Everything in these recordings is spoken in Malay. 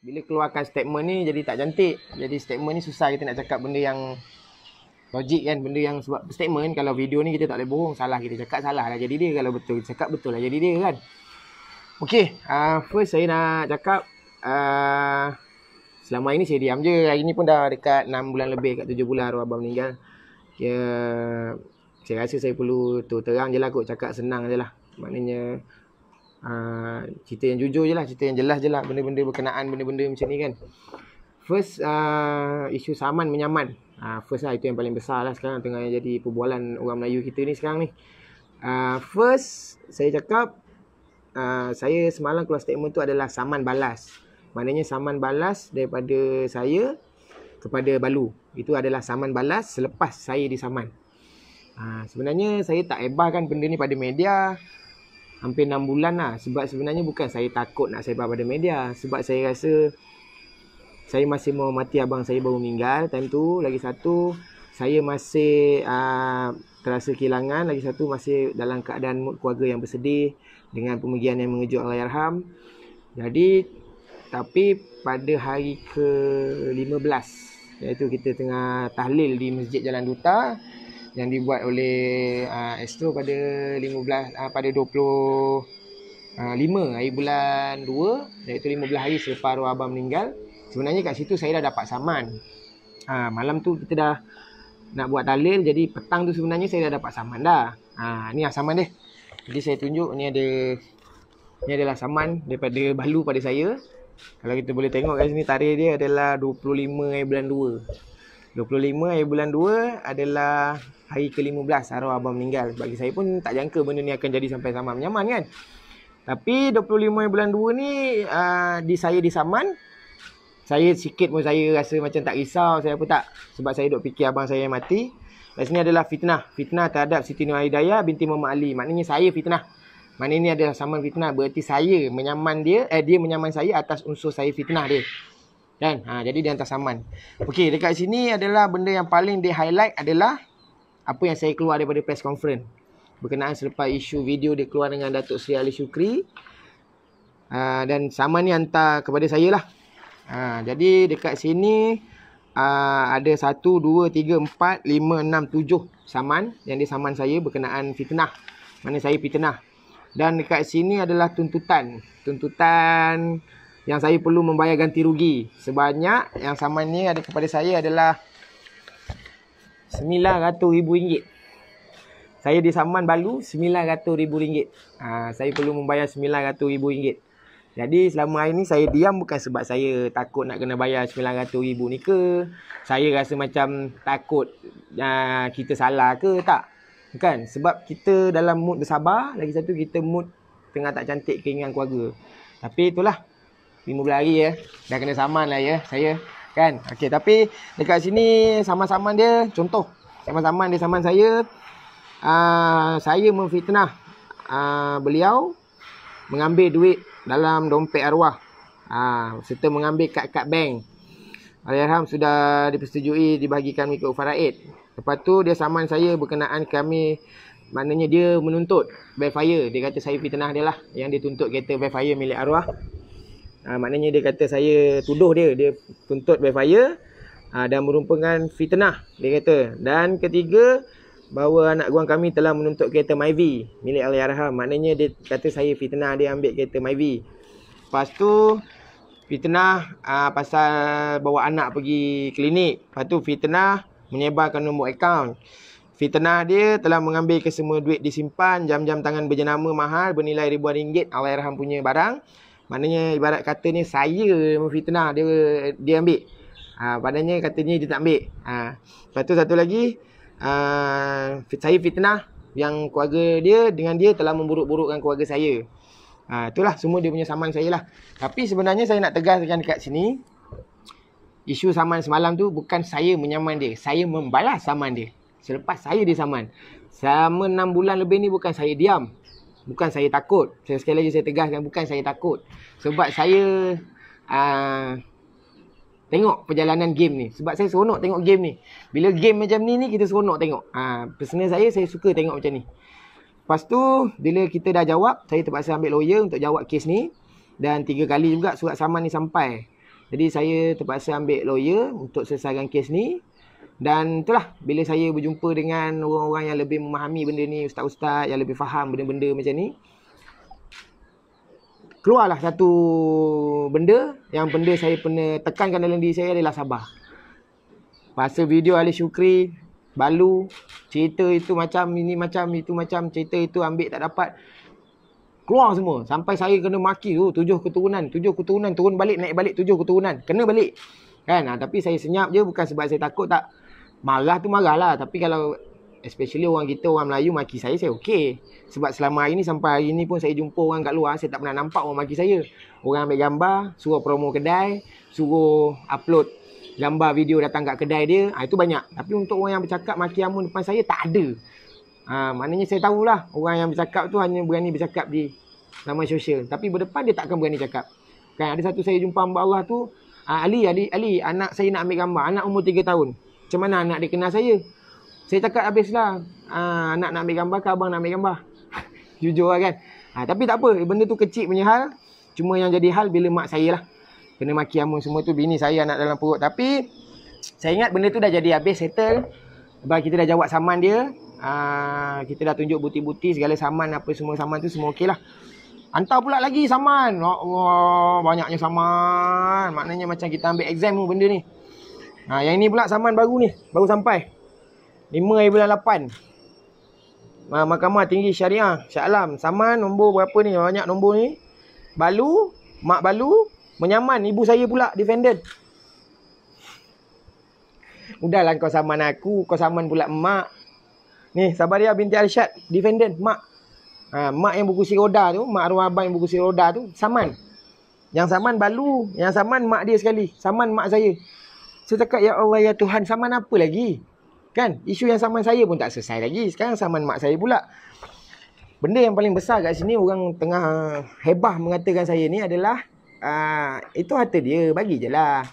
bila keluarkan statement ni jadi tak cantik. Jadi statement ni susah kita nak cakap benda yang logik kan. Benda yang sebab statement kalau video ni kita tak boleh bohong. Salah kita cakap salah lah jadi dia. Kalau betul kita cakap betul lah jadi dia kan. Okay, first saya nak cakap selama ini saya diam je. Hari ni pun dah dekat 6 bulan lebih, kat 7 bulan arwah abang meninggal. Ya, saya rasa saya perlu terang je lah kot, cakap senang je lah. Maknanya cerita yang jujur je lah, cerita yang jelas je lah. Benda-benda berkenaan, benda-benda macam ni kan. First, isu saman menyaman. First lah, itu yang paling besar lah sekarang tengah jadi perbualan orang Melayu kita ni sekarang ni. First, saya cakap saya semalam keluar statement tu adalah saman balas. Maknanya saman balas daripada saya kepada Balu. Itu adalah saman balas selepas saya disaman. Sebenarnya saya tak ebahkan benda ni pada media hampir 6 bulan lah. Sebab sebenarnya bukan saya takut nak sebar pada media. Sebab saya rasa saya masih menghormati abang saya baru meninggal time tu. Lagi satu, saya masih terasa kehilangan. Lagi satu, masih dalam keadaan mood keluarga yang bersedih dengan pemergian yang mengejut Allahyarham. Jadi, tapi pada hari ke-15, iaitu kita tengah tahlil di Masjid Jalan Duta yang dibuat oleh Astro pada 25 hari bulan 2, iaitu 15 hari selepas arwah abang meninggal. Sebenarnya kat situ saya dah dapat saman. Malam tu kita dah nak buat tahlil, jadi petang tu sebenarnya saya dah dapat saman dah. Ni saman dia. Jadi saya tunjuk, ni adalah saman daripada Balu pada saya. Kalau kita boleh tengok kat sini, tarikh dia adalah 25 hari bulan 2. 25 hari bulan 2 adalah hari ke-15 arwah abang meninggal. Bagi saya pun tak jangka benda ni akan jadi sampai saman menyaman kan. Tapi 25 hari bulan 2 ni saya disaman. Saya sikit pun saya rasa macam tak risau, saya apa tak. Sebab saya duk fikir abang saya yang mati. Kat sini adalah fitnah. Fitnah terhadap Siti Nur Hidayah binti Muhammad Ali. Maknanya saya fitnah. Maknanya ini adalah saman fitnah. Berarti saya menyaman dia, dia menyaman saya atas unsur saya fitnah dia. Kan? Jadi dia hantar saman. Okey, dekat sini adalah benda yang paling dia highlight adalah apa yang saya keluar daripada press conference. Berkenaan selepas isu video dia keluar dengan Datuk Seri Ali Shukri. Dan saman ni hantar kepada saya lah. Jadi dekat sini ada 1, 2, 3, 4, 5, 6, 7 saman yang dia saman saya berkenaan fitnah. Mana saya fitnah. Dan dekat sini adalah tuntutan. Tuntutan yang saya perlu membayar ganti rugi. Sebanyak yang saman ni ada kepada saya adalah RM900,000. Saya disaman Balu RM900,000. Saya perlu membayar RM900,000. Jadi selama hari ni saya diam bukan sebab saya takut nak kena bayar RM900,000 ni ke. Saya rasa macam takut kita salah ke, tak. Kan? Sebab kita dalam mood bersabar. Lagi satu, kita mood tengah tak cantik keinginan keluarga. Tapi itulah, 15 hari ya. Dah kena saman lah ya saya. Kan? Okey, tapi dekat sini saman-saman dia, contoh. Saman-saman dia saman saya. Saya memfitnah beliau mengambil duit dalam dompet arwah. Serta mengambil kad-kad bank. Allahyarham sudah dipersetujui dibahagikan mengikut faraid. Lepas tu dia saman saya berkenaan kami, maknanya dia menuntut backfire. Dia kata saya fitnah dia lah, yang dia tuntut kereta backfire milik arwah. Maknanya dia kata saya tuduh dia tuntut backfire dan merupakan fitnah, dia kata. Dan ketiga, bahawa anak guang kami telah menuntut kereta Myvi milik Allahyarham. Maknanya dia kata saya fitnah dia ambil kereta Myvi. Lepas tu fitnah pasal bawa anak pergi klinik. Lepas tu fitnah menyebarkan nombor akaun. Fitnah dia telah mengambil kesemua duit disimpan, jam-jam tangan berjenama mahal bernilai ribuan ringgit Allahyarham punya barang. Maknanya ibarat katanya saya memfitnah dia ambil. Padahal katanya dia tak ambil. Lepas tu satu lagi, saya fitnah yang keluarga dia dengan dia telah memburuk-burukkan keluarga saya. Itulah semua dia punya saman saya lah. Tapi sebenarnya saya nak tegaskan dekat sini, isu saman semalam tu bukan saya menyaman dia, saya membalas saman dia selepas saya disaman. Selama 6 bulan lebih ni bukan saya diam, bukan saya takut. Sekali lagi saya tegaskan, bukan saya takut. Sebab saya tengok perjalanan game ni. Sebab saya seronok tengok game ni. Bila game macam ni kita seronok tengok. Personal saya suka tengok macam ni. Lepas tu, bila kita dah jawab, saya terpaksa ambil lawyer untuk jawab kes ni. Dan 3 kali juga surat saman ni sampai. Jadi saya terpaksa ambil lawyer untuk selesaikan kes ni. Dan itulah, bila saya berjumpa dengan orang-orang yang lebih memahami benda ni, ustaz-ustaz yang lebih faham benda-benda macam ni, keluarlah satu benda yang saya pernah tekankan dalam diri saya adalah sabar. Pasal video Ali Shukri, Balu, cerita itu macam, ini macam, itu macam, cerita itu ambil tak dapat, keluar semua. Sampai saya kena maki tu, 7 keturunan, turun balik, naik balik 7 keturunan. Kena balik. Kan? Tapi saya senyap je, bukan sebab saya takut tak. Marah tu marah lah. Tapi kalau especially orang kita, orang Melayu maki saya okey. Sebab selama hari ni, sampai hari ni pun saya jumpa orang kat luar, saya tak pernah nampak orang maki saya. Orang ambil gambar, suruh promo kedai, suruh upload gambar video datang kat kedai dia. Itu banyak. Tapi untuk orang yang bercakap maki amun depan saya, tak ada. Maknanya saya tahulah orang yang bercakap tu hanya berani bercakap di laman sosial. Tapi berdepan dia takkan berani cakap. Kan ada satu saya jumpa hamba Allah tu, Ali, anak saya nak ambil gambar. Anak umur 3 tahun. Macam mana anak dia kenal saya? Saya cakap habislah. Anak nak ambil gambar ke abang nak ambil gambar? Jujur lah kan. Tapi tak apa. Benda tu kecil punya hal. Cuma yang jadi hal bila mak saya lah kena maki amun semua tu. Bini saya anak dalam perut. Tapi saya ingat benda tu dah jadi habis, settle. Sebab kita dah jawab saman dia. Kita dah tunjuk bukti-bukti segala saman, apa semua saman tu semua okey lah. Hantar pula lagi saman. Allah, banyaknya saman. Maknanya macam kita ambil exam tu benda ni. Yang ini pula saman baru ni, baru sampai 5/8. Mahkamah Tinggi Syariah Shah Alam. Saman nombor berapa ni? Banyak nombor ni. Balu, mak Balu menyaman ibu saya pula, defendant. Udahlah kau saman aku, kau saman pula mak. Ni Sabaria binti Arsyad, defendant, mak. Mak yang berkursi roda tu, mak arwah abang yang berkursi roda tu, saman. Yang saman Balu, yang saman mak dia sekali. Saman mak saya. Saya cakap, ya Allah, ya Tuhan, saman apa lagi? Kan? Isu yang saman saya pun tak selesai lagi. Sekarang saman mak saya pula. Benda yang paling besar kat sini, orang tengah hebah mengatakan saya ni adalah, itu harta dia, bagi je lah.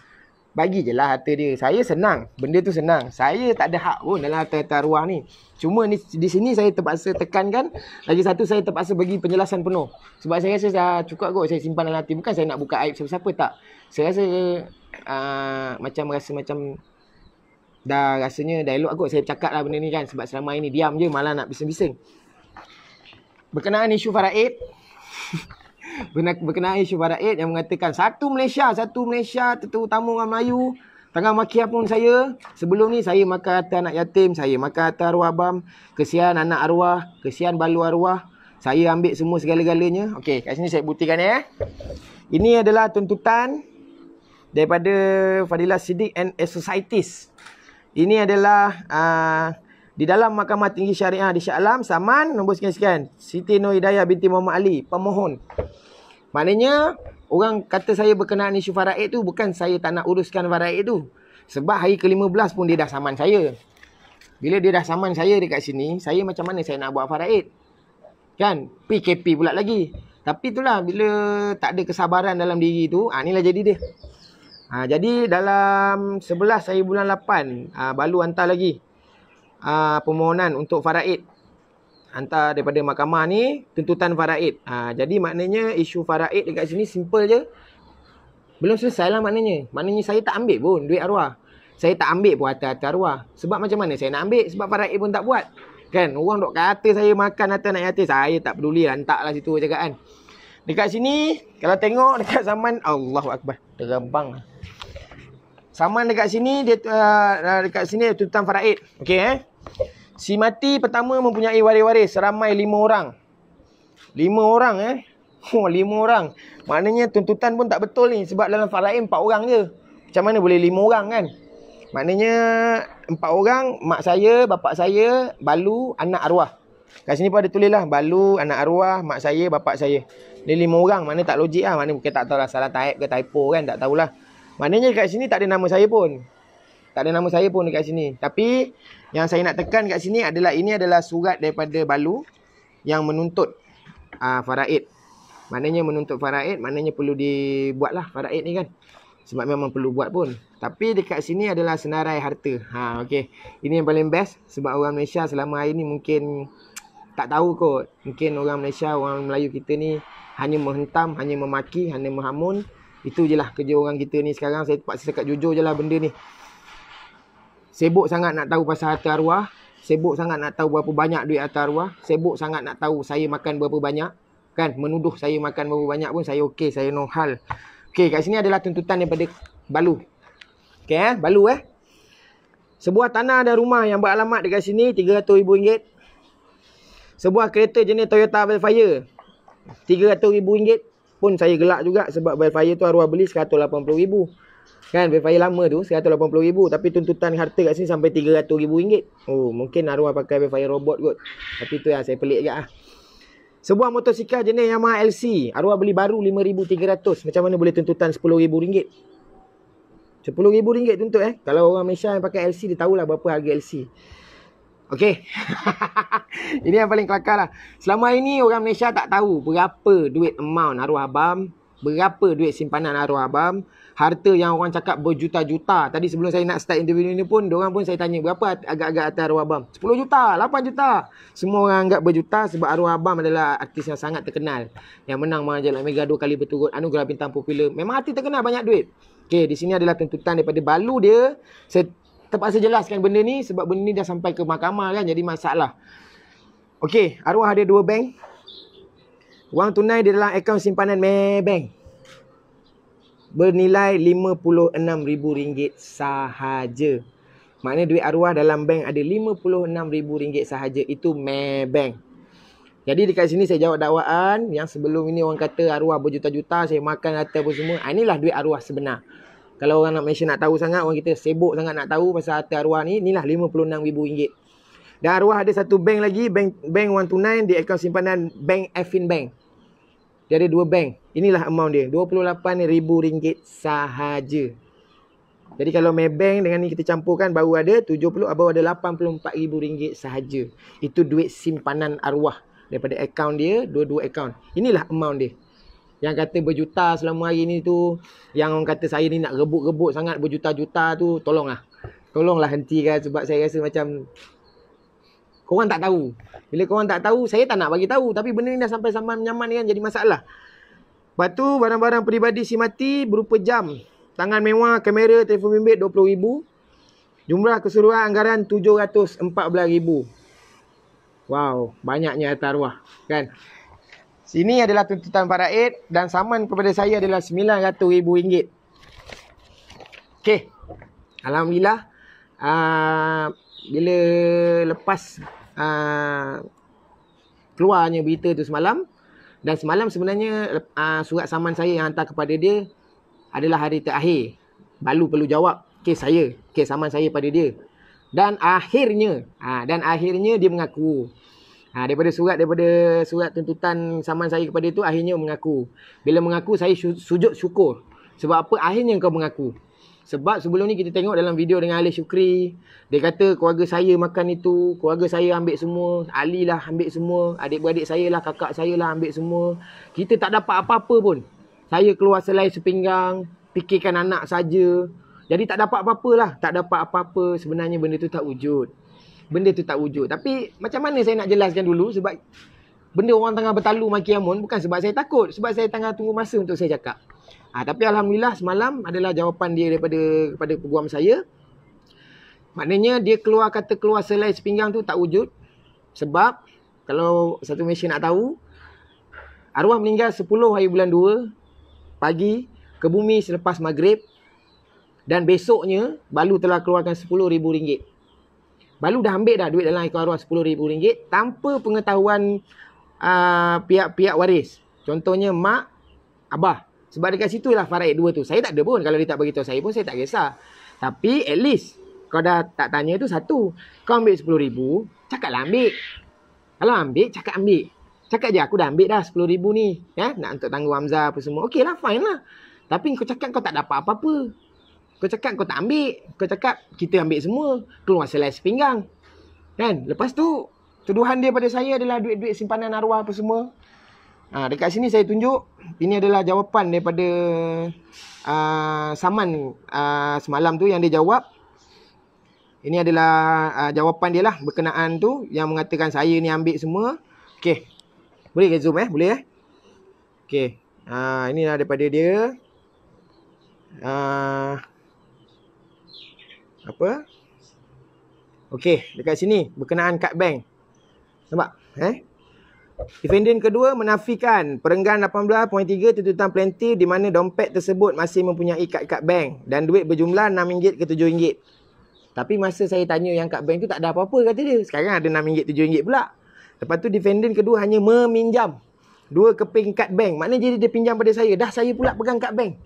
Bagi je lah harta dia. Saya senang. Benda tu senang. Saya tak ada hak pun dalam harta-harta arwah ni. Cuma ni, di sini saya terpaksa tekankan. Lagi satu, saya terpaksa bagi penjelasan penuh. Sebab saya rasa dah cukup kot saya simpan dalam hati. Bukan saya nak buka aib siapa-siapa, tak. Saya rasa macam dah rasanya dah elok kot saya cakap lah benda ni kan. Sebab selama ini diam je, malah nak bising-bising. Berkenaan isu faraid. Berkenaan isu faraid yang mengatakan satu Malaysia, terutama orang Melayu tengah maki apun saya. Sebelum ni saya makan harta anak yatim, saya makan harta arwah abang, kesian anak arwah, kesian balu arwah. Saya ambil semua segala-galanya. Okey, kat sini saya buktikan ya. Ini adalah tuntutan daripada Fadilah Siddiq and Associates. Ini adalah di dalam Mahkamah Tinggi Syariah di Shah Alam, saman nombor sekian-sekian, Siti Nur Hidayah binti Muhammad Ali, pemohon. Maknanya orang kata saya berkenaan isu faraid tu, bukan saya tak nak uruskan faraid tu. Sebab hari ke-15 pun dia dah saman saya. Bila dia dah saman saya dekat sini, saya macam mana saya nak buat faraid? Kan? PKP pula lagi. Tapi itulah, bila tak ada kesabaran dalam diri tu, inilah jadi dia. Jadi dalam 11 hari bulan 8, Balu hantar lagi permohonan untuk faraid. Hantar daripada mahkamah ni tuntutan faraid. Jadi maknanya isu faraid dekat sini simple je. Belum selesai lah maknanya. Maknanya saya tak ambil pun duit arwah. Saya tak ambil pun harta-harta arwah. Sebab macam mana saya nak ambil? Sebab faraid pun tak buat. Kan? Orang duk kata saya makan harta anak yatim. Saya tak peduli lah. Hantarlah situ cakap kan. Dekat sini, kalau tengok dekat zaman, Allahu Akbar, terabang. Saman dekat sini, dia dekat sini tuntutan faraid. Okey Si mati pertama mempunyai waris-waris seramai 5 orang. 5 orang 5 orang. Maknanya tuntutan pun tak betul ni. Sebab dalam faraid 4 orang je. Macam mana boleh 5 orang kan? Maknanya 4 orang, mak saya, bapak saya, Balu, anak arwah. Kat sini pun ada tulis lah, Balu, anak arwah, mak saya, bapak saya. Dia 5 orang, mana tak logik lah. Mana mungkin tak tahu lah salah type ke typo kan, tak tahulah. Maknanya kat sini tak ada nama saya pun. Tak ada nama saya pun dekat sini. Tapi yang saya nak tekan kat sini adalah, ini adalah surat daripada Balu yang menuntut faraid. Maknanya menuntut faraid, maknanya perlu dibuat lah faraid ni kan. Sebab memang perlu buat pun. Tapi dekat sini adalah senarai harta. Okey. Ini yang paling best. Sebab orang Malaysia selama hari ni mungkin tak tahu kot. Mungkin orang Malaysia, orang Melayu kita ni hanya menghentam, hanya memaki, hanya menghamun. Itu je lah kerja orang kita ni sekarang. Saya terpaksa cakap jujur je lah benda ni. Sibuk sangat nak tahu pasal harta arwah. Sibuk sangat nak tahu berapa banyak duit harta arwah. Sibuk sangat nak tahu saya makan berapa banyak. Kan, menuduh saya makan berapa banyak pun saya okey, saya no hal. Okey, kat sini adalah tuntutan daripada Balu. Okey Balu Sebuah tanah dan rumah yang beralamat dekat sini RM300,000. Sebuah kereta jenis Toyota Velfire RM300,000 pun saya gelak juga sebab Velfire tu arwah beli RM180,000. Kan Velfire lama tu RM180,000 tapi tuntutan harta kat sini sampai RM300,000. Oh, mungkin arwah pakai Velfire robot kot. Tapi tu yang saya pelik juga Sebuah motosikal jenis Yamaha LC. Arwah beli baru RM5,300. Macam mana boleh tuntutan RM10,000? RM10,000 tuntut Kalau orang Malaysia yang pakai LC, dia tahulah berapa harga LC. Okey. Ini yang paling kelakar lah. Selama ini orang Malaysia tak tahu berapa duit amount arwah abang. Berapa duit simpanan arwah abang. Harta yang orang cakap berjuta-juta. Tadi sebelum saya nak start interview ni pun, diorang pun saya tanya berapa agak-agak harta arwah abang. 10 juta, 8 juta. Semua orang anggap berjuta sebab arwah abang adalah artis yang sangat terkenal. Yang menang Majalah Mega 2 kali berturut. Anugerah Bintang Popular. Memang artis terkenal, banyak duit. Okey, di sini adalah tuntutan daripada Balu dia. Saya terpaksa jelaskan benda ni sebab benda ni dah sampai ke mahkamah kan. Jadi masalah. Okey, arwah ada 2 bank. Wang tunai di dalam akaun simpanan Maybank bernilai RM56,000 sahaja. Maknanya duit arwah dalam bank ada RM56,000 sahaja. Itu Maybank. Jadi dekat sini saya jawab dakwaan yang sebelum ini orang kata arwah berjuta-juta, saya makan harta apa semua. Inilah duit arwah sebenar. Kalau orang nak Malaysia nak tahu sangat, orang kita sibuk sangat nak tahu pasal harta arwah ni, inilah RM56,000. Dan arwah ada satu bank lagi, bank wang tunai di akaun simpanan Bank Affinbank. Dia ada 2 bank. Inilah amount dia. RM28,000 sahaja. Jadi kalau Maybank dengan ni kita campurkan baru ada 70, baru ada RM84,000 sahaja. Itu duit simpanan arwah daripada akaun dia, dua-dua akaun. Inilah amount dia. Yang kata berjuta selama hari ni tu, yang orang kata saya ni nak rebut-rebut sangat berjuta-juta tu, tolonglah. Tolonglah hentikan sebab saya rasa macam korang tak tahu. Bila korang tak tahu, saya tak nak bagi tahu. Tapi benda ni dah sampai zaman nyaman ni kan jadi masalah. Lepas tu barang-barang peribadi si mati berupa jam, tangan mewah, kamera, telefon bimbit RM20,000. Jumlah keseluruhan anggaran RM714,000. Wow, banyaknya harta arwah kan. Sini adalah tuntutan Pak Raid dan saman kepada saya adalah RM900,000. Okey. Alhamdulillah. Bila lepas keluarnya berita tu semalam, dan semalam sebenarnya surat saman saya yang hantar kepada dia adalah hari terakhir. Balu perlu jawab kes saya, kes saman saya pada dia. Dan akhirnya dia mengaku. Daripada surat tuntutan saman saya kepada itu, akhirnya mengaku. Bila mengaku, saya sujud syukur. Sebab apa? Akhirnya kau mengaku. Sebab sebelum ni kita tengok dalam video dengan Ali Syukri, dia kata keluarga saya makan itu, keluarga saya ambil semua, Ali lah ambil semua, adik-beradik saya lah, kakak saya lah ambil semua. Kita tak dapat apa-apa pun. Saya keluar selai sepinggang, fikirkan anak saja. Jadi tak dapat apa-apa lah. Tak dapat apa-apa. Sebenarnya benda tu tak wujud. Benda tu tak wujud. Tapi macam mana saya nak jelaskan dulu? Sebab benda orang tengah bertalu maki Amun bukan sebab saya takut. Sebab saya tengah tunggu masa untuk saya cakap. Tapi Alhamdulillah semalam adalah jawapan dia kepada peguam saya. Maknanya dia kata keluar selai sepinggang tu tak wujud. Sebab kalau satu Malaysia nak tahu, arwah meninggal 10 hari bulan 2 pagi ke bumi selepas maghrib. Dan besoknya Balu telah keluarkan RM10,000. Balu dah ambil dah duit dalam akaun arwah RM10,000 tanpa pengetahuan pihak-pihak waris. Contohnya mak, abah. Sebab dekat situ lah faraid 2 tu. Saya tak ada pun. Kalau dia tak beritahu saya pun, saya tak kisah. Tapi at least, kau dah tak tanya tu satu. Kau ambil RM10,000, cakaplah ambil. Kalau ambil, cakap ambil. Cakap je, aku dah ambil dah RM10,000 ni. Nak untuk tanggung Hamzah apa semua. Okey lah, fine lah. Tapi kau cakap kau tak dapat apa-apa. Kau cakap kau tak ambil. Kau cakap kita ambil semua. Keluar selai sepinggang. Kan? Lepas tu, tuduhan dia pada saya adalah duit-duit simpanan arwah apa semua. Dekat sini saya tunjuk. Ini adalah jawapan daripada saman semalam tu yang dia jawab. Ini adalah jawapan dia lah berkenaan tu. Yang mengatakan saya ni ambil semua. Okey. Boleh ke zoom Boleh Okey. Inilah daripada dia. Apa? Okey, dekat sini berkenaan kad bank. Nampak? Defendant kedua menafikan perenggan 18.3 tuntutan plaintiff di mana dompet tersebut masih mempunyai kad bank dan duit berjumlah RM6 ke RM7. Tapi masa saya tanya yang kad bank tu tak ada apa-apa kata dia. Sekarang ada RM6 RM7 pula. Lepas tu defendant kedua hanya meminjam 2 keping kad bank. Maknanya dia pinjam pada saya. Dah saya pula pegang kad bank.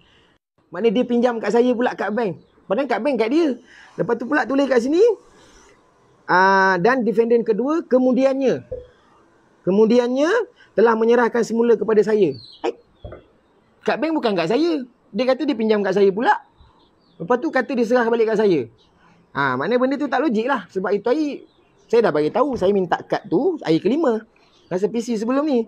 Maknanya dia pinjam kat saya pula kad bank. Padahal kad bank kat dia. Lepas tu pula tulis kat sini. Dan defendant kedua kemudiannya telah menyerahkan semula kepada saya. Kad bank bukan kat saya. Dia kata dia pinjam kat saya pula. Lepas tu kata dia serah balik kat saya. Maknanya benda tu tak logik lah. Sebab itu hari saya dah bagi tahu saya minta kad tu hari kelima. Rasa PC sebelum ni.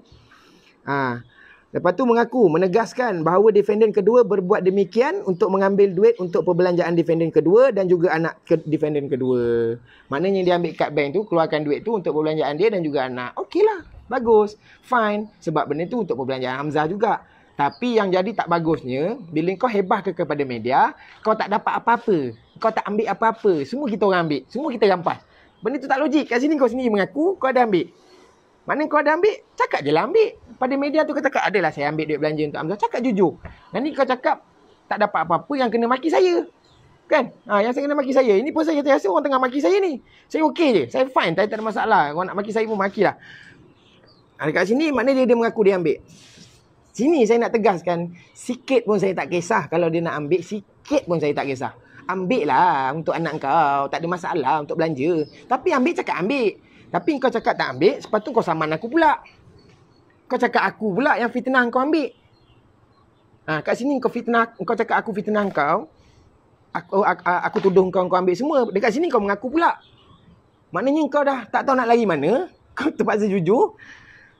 Lepas tu menegaskan bahawa defendant kedua berbuat demikian untuk mengambil duit untuk perbelanjaan defendant kedua dan juga anak defendant kedua. Maknanya dia ambil kad bank tu, keluarkan duit tu untuk perbelanjaan dia dan juga anak. Okeylah, bagus, fine. Sebab benda tu untuk perbelanjaan Hamzah juga. Tapi yang jadi tak bagusnya, bila kau hebah kepada media, kau tak dapat apa-apa. Kau tak ambil apa-apa. Semua kita orang ambil. Semua kita rampas. Benda tu tak logik. Kat sini kau sendiri mengaku kau ada ambil. Mana kau ada ambil, cakap je lah ambil. Pada media tu kau cakap, adalah saya ambil duit belanja untuk Hamzah. Cakap jujur. Dan ni kau cakap, tak dapat apa-apa yang kena maki saya. Kan? Yang saya kena maki saya. Ini pun saya rasa orang tengah maki saya ni. Saya okey je. Saya fine. Tak ada masalah. Orang nak maki saya pun maki lah. Dekat sini, maknanya dia mengaku dia ambil. Sini saya nak tegaskan, sikit pun saya tak kisah. Kalau dia nak ambil, sikit pun saya tak kisah. Ambil lah untuk anak kau. Tak ada masalah untuk belanja. Tapi ambil, cakap ambil. Tapi kau cakap tak ambil, sepatutnya kau saman aku pula. Kau cakap aku pula yang fitnah kau ambil. Kat sini kau fitnah, kau cakap aku fitnah kau. Aku tuduh kau ambil semua. Dekat sini kau mengaku pula. Maknanya kau dah tak tahu nak lari mana. Kau terpaksa jujur.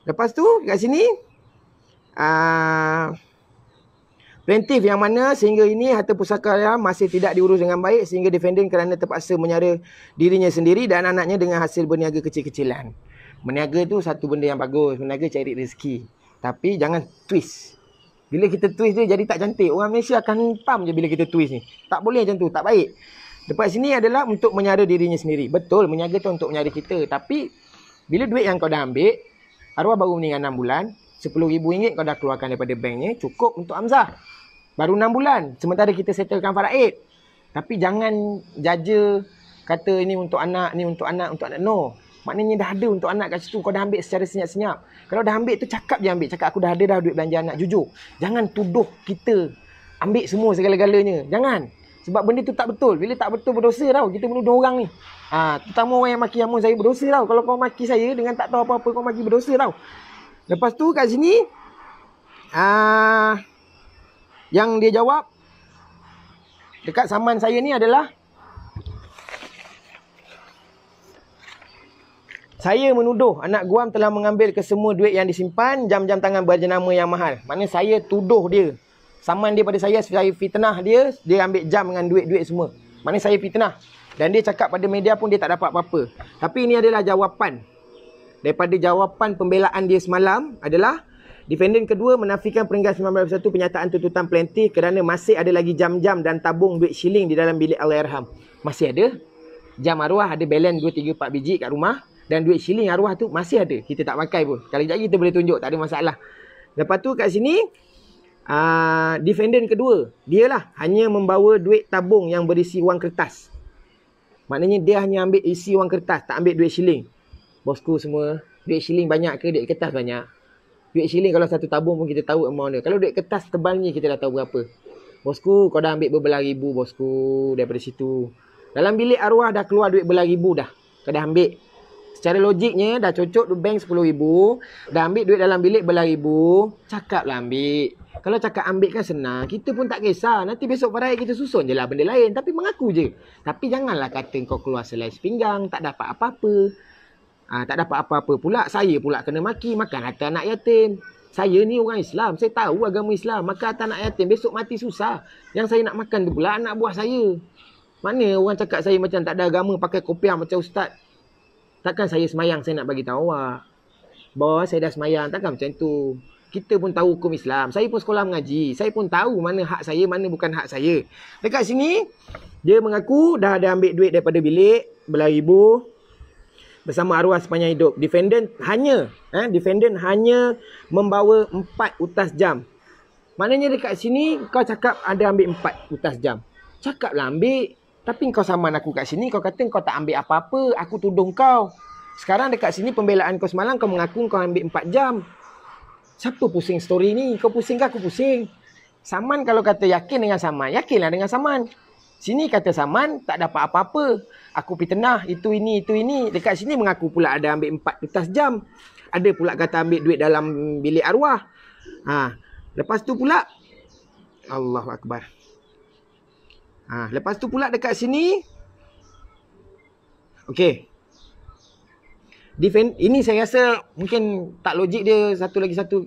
Lepas tu kat sini plaintiff yang mana sehingga ini harta pusaka masih tidak diurus dengan baik sehingga defendant kerana terpaksa menyara dirinya sendiri dan anaknya dengan hasil berniaga kecil-kecilan. Berniaga tu satu benda yang bagus. Berniaga cari rezeki. Tapi jangan twist. Bila kita twist dia jadi tak cantik. Orang Malaysia akan hentam je bila kita twist ni. Tak boleh macam tu. Tak baik. Lepas sini adalah untuk menyara dirinya sendiri. Betul, berniaga tu untuk menyara kita. Tapi bila duit yang kau dah ambil, arwah baru meninggal 6 bulan, RM10,000 kau dah keluarkan daripada banknya, cukup untuk Hamzah. Baru 6 bulan. Sementara kita settlekan faraid. Tapi jangan jaja kata ini untuk anak, ni untuk anak, untuk anak. No. Maknanya dah ada untuk anak kat situ. Kau dah ambil secara senyap-senyap. Kalau dah ambil tu cakap je ambil. Cakap aku dah ada dah duit belanja anak. Jujur. Jangan tuduh kita ambil semua segala-galanya. Jangan. Sebab benda tu tak betul. Bila tak betul berdosa tau. Kita menuduh orang ni. Terutama orang yang maki Amun saya berdosa tau. Kalau kau maki saya dengan tak tahu apa-apa kau maki berdosa tau. Lepas tu kat sini yang dia jawab dekat saman saya ni adalah saya menuduh anak Guam telah mengambil kesemua duit yang disimpan jam-jam tangan berjenama yang mahal. Maknanya saya tuduh dia. Saman dia pada saya fitnah dia. Dia ambil jam dengan duit-duit semua. Maknanya saya fitnah. Dan dia cakap pada media pun dia tak dapat apa-apa. Tapi ini adalah jawapan. Daripada jawapan pembelaan dia semalam adalah defendant kedua menafikan perenggan 19 penyataan tuntutan plaintiff kerana masih ada lagi jam-jam dan tabung duit shilling di dalam bilik Allahyarham. Masih ada. Jam arwah ada balance 2, 3, 4 biji kat rumah. Dan duit shilling arwah tu masih ada. Kita tak pakai pun. Kalau sekejap kita boleh tunjuk. Tak ada masalah. Lepas tu kat sini, defendant kedua, dialah hanya membawa duit tabung yang berisi wang kertas. Maknanya dia hanya ambil isi wang kertas. Tak ambil duit shilling. Bosku semua, duit shilling banyak ke duit kertas banyak? Duit shilling kalau satu tabung pun kita tahu amount dia. Kalau duit kertas tebalnya kita dah tahu berapa. Bosku, kau dah ambil berbelah ribu bosku daripada situ. Dalam bilik arwah dah keluar duit belah ribu dah. Kau dah ambil. Secara logiknya dah cocok bank RM10,000. Dah ambil duit dalam bilik belah ribu. Cakaplah ambil. Kalau cakap ambil kan senang. Kita pun tak kisah. Nanti besok faraid kita susun je lah benda lain. Tapi mengaku je. Tapi janganlah kata kau keluar selai sepinggang. Tak dapat apa-apa. Tak dapat apa-apa pula. Saya pula kena maki. Makan harta anak yatim. Saya ni orang Islam. Saya tahu agama Islam. Makan harta anak yatim. Besok mati susah. Yang saya nak makan tu pula anak buah saya. Mana orang cakap saya macam tak ada agama. Pakai kopiah macam ustaz. Takkan saya semayang saya nak bagi tahu awak. Bahawa saya dah semayang. Takkan macam tu. Kita pun tahu hukum Islam. Saya pun sekolah mengaji. Saya pun tahu mana hak saya, mana bukan hak saya. Dekat sini, dia mengaku dah ada ambil duit daripada bilik belah ribu bersama arwah sepanjang hidup. Defendant hanya membawa 4 utas jam. Maknanya dekat sini kau cakap ada ambil 4 utas jam. Cakaplah ambil. Tapi kau saman aku kat sini, kau kata kau tak ambil apa-apa. Aku tuduh kau. Sekarang dekat sini pembelaan kau semalam, kau mengaku kau ambil 4 jam. Siapa pusing story ni? Kau pusing ke aku pusing? Saman kalau kata yakin dengan Saman, yakinlah dengan Saman. Sini kata Saman tak dapat apa-apa. Aku pergi tenah, itu ini. Dekat sini mengaku pula ada ambil 4 utas jam. Ada pula kata ambil duit dalam bilik arwah. Lepas tu pula, Allahu Akbar. Lepas tu pula dekat sini, okey. Ini saya rasa mungkin tak logik dia satu lagi satu.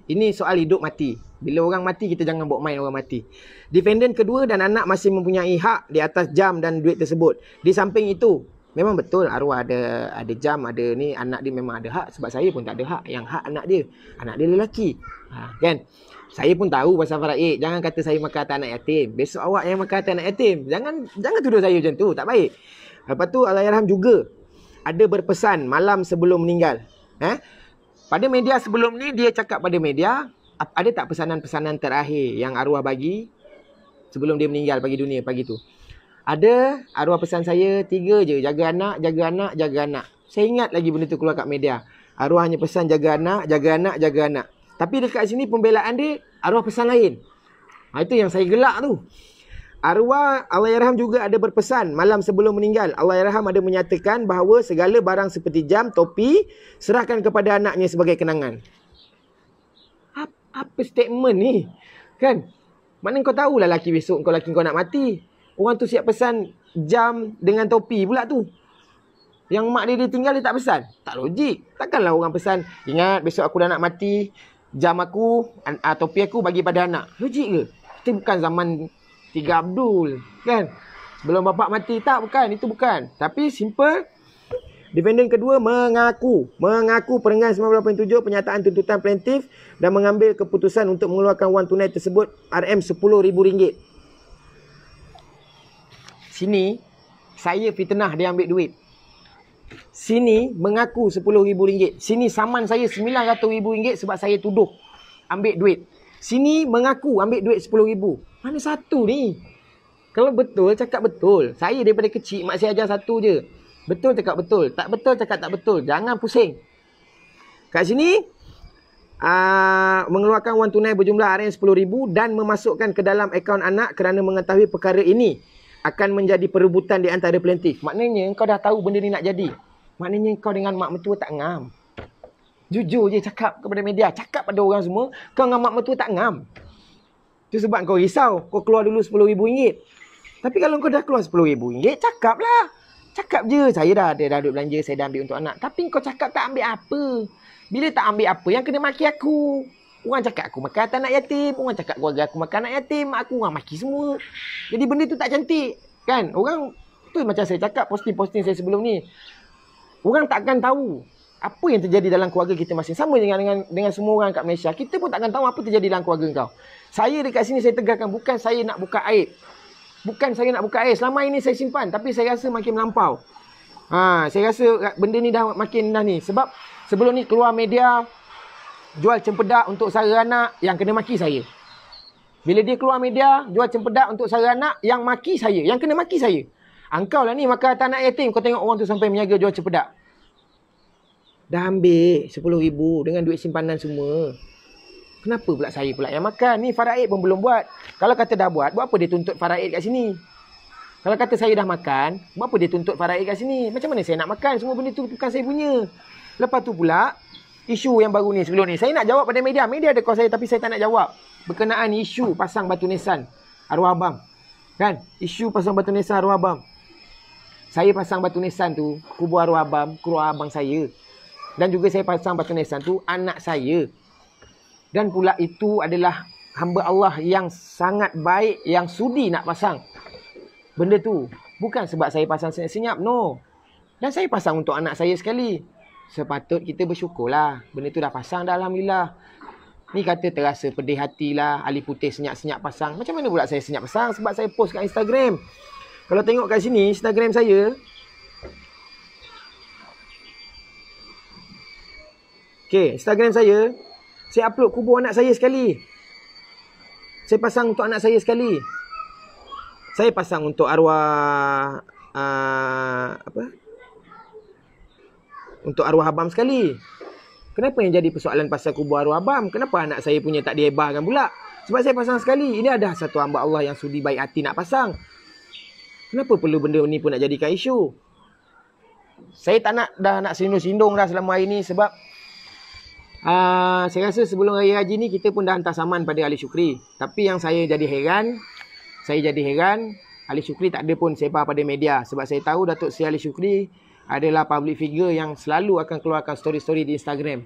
Ini soal hidup mati. Bila orang mati, kita jangan bawa main orang mati. Defendant kedua dan anak masih mempunyai hak di atas jam dan duit tersebut. Di samping itu, memang betul arwah ada jam, ada ni, anak dia memang ada hak. Sebab saya pun tak ada hak. Yang hak anak dia. Anak dia lelaki. Kan? Saya pun tahu pasal faraid. Jangan kata saya makan harta anak yatim. Besok awak yang makan harta anak yatim. Jangan tuduh saya macam tu. Tak baik. Lepas tu Allahyarham juga ada berpesan malam sebelum meninggal. Pada media sebelum ni, dia cakap pada media, ada tak pesanan-pesanan terakhir yang arwah bagi sebelum dia meninggal pagi dunia pagi tu? Ada. Arwah pesan saya 3 je. Jaga anak, jaga anak, jaga anak. Saya ingat lagi benda tu keluar kat media. Arwah hanya pesan jaga anak, jaga anak, jaga anak. Tapi dekat sini pembelaan dia, arwah pesan lain. Itu yang saya gelak tu. Arwah Allahyarham juga ada berpesan malam sebelum meninggal. Allahyarham ada menyatakan bahawa segala barang seperti jam, topi, serahkan kepada anaknya sebagai kenangan. Apa statement ni? Kan? Mana kau tahulah laki besok laki kau nak mati. Orang tu siap pesan jam dengan topi pula tu. Yang mak dia tinggal dia tak pesan. Tak logik. Takkanlah orang pesan, ingat besok aku dah nak mati, jam aku, topi aku bagi pada anak. Logik ke? Kita bukan zaman 3 Abdul. Kan? Belum bapak mati. Tak, bukan. Itu bukan. Tapi simple. Defendant kedua mengaku perenggan 97 penyataan tuntutan plaintiff dan mengambil keputusan untuk mengeluarkan wang tunai tersebut RM10,000. Sini, saya fitnah dia ambil duit. Sini, mengaku RM10,000. Sini, saman saya RM900,000 sebab saya tuduh ambil duit. Sini, mengaku ambil duit RM10,000. Mana satu ni? Kalau betul, cakap betul. Saya daripada kecil, mak saya ajar satu je. Betul cakap betul. Tak betul cakap tak betul. Jangan pusing. Kat sini, mengeluarkan wang tunai berjumlah RM10,000 dan memasukkan ke dalam akaun anak kerana mengetahui perkara ini akan menjadi perebutan di antara plaintiff. Maknanya kau dah tahu benda ni nak jadi. Maknanya kau dengan mak mertua tak ngam. Jujur je cakap kepada media. Cakap pada orang semua, kau dengan mak mertua tak ngam. Itu sebab kau risau. Kau keluar dulu RM10,000. Tapi kalau kau dah keluar RM10,000, cakaplah. Cakap je, saya dah ada duit belanja, saya dah ambil untuk anak. Tapi kau cakap tak ambil apa. Bila tak ambil apa, yang kena maki aku. Orang cakap aku makan harta anak yatim. Orang cakap keluarga aku makan anak yatim. Mak aku orang maki semua. Jadi benda tu tak cantik. Kan? Orang, tu macam saya cakap, posting-posting saya sebelum ni. Orang takkan tahu apa yang terjadi dalam keluarga kita masing. Sama dengan semua orang kat Malaysia. Kita pun takkan tahu apa terjadi dalam keluarga kau. Saya dekat sini saya tegakkan, bukan saya nak buka aib. Bukan saya nak buka air. Selama ini saya simpan. Tapi saya rasa makin melampau. Saya rasa benda ni dah makin dah ni. Sebab sebelum ni keluar media jual cempedak untuk sara anak yang kena maki saya. Bila dia keluar media jual cempedak untuk sara anak yang maki saya. Yang kena maki saya. Engkau lah ni makan harta anak yatim. Kau tengok orang tu sampai meniaga jual cempedak. Dah ambil RM10,000 dengan duit simpanan semua. Kenapa pula saya pula yang makan? Ni faraid pun belum buat. Kalau kata dah buat apa dia tuntut faraid kat sini? Kalau kata saya dah makan, buat apa dia tuntut faraid kat sini? Macam mana saya nak makan? Semua benda tu bukan saya punya. Lepas tu pula, isu yang baru ni sebelum ni. Saya nak jawab pada media. Media ada call saya tapi saya tak nak jawab. Berkenaan isu pasang batu nisan arwah abang. Kan? Isu pasang batu nisan arwah abang. Saya pasang batu nisan tu, kubur arwah abang saya. Dan juga saya pasang batu nisan tu, anak saya. Dan pula itu adalah hamba Allah yang sangat baik, yang sudi nak pasang benda tu. Bukan sebab saya pasang senyap-senyap, no. Dan saya pasang untuk anak saya sekali. sepatut kita bersyukurlah. Benda tu dah pasang dah, alhamdulillah. Ni kata terasa pedih hatilah, Ali Putih senyap-senyap pasang. Macam mana pula saya senyap pasang? Sebab saya post kat Instagram. Kalau tengok kat sini, Instagram saya. Okay, Instagram saya upload kubur anak saya sekali. Saya pasang untuk anak saya sekali. Saya pasang untuk arwah untuk arwah abang sekali. Kenapa yang jadi persoalan pasal kubur arwah abang? Kenapa anak saya punya tak dihebahkan pula? Sebab saya pasang sekali. Ini ada satu hamba Allah yang sudi baik hati nak pasang. Kenapa perlu benda ni pun nak jadikan isu? Saya tak nak sindung-sindung dah selama hari ni sebab saya rasa sebelum Raya Haji ni kita pun dah hantar saman pada Ali Shukri. Tapi yang saya jadi heran, Ali Shukri tak ada pun sebar pada media. Sebab saya tahu Datuk Seri Ali Shukri adalah public figure yang selalu akan keluarkan story-story di Instagram.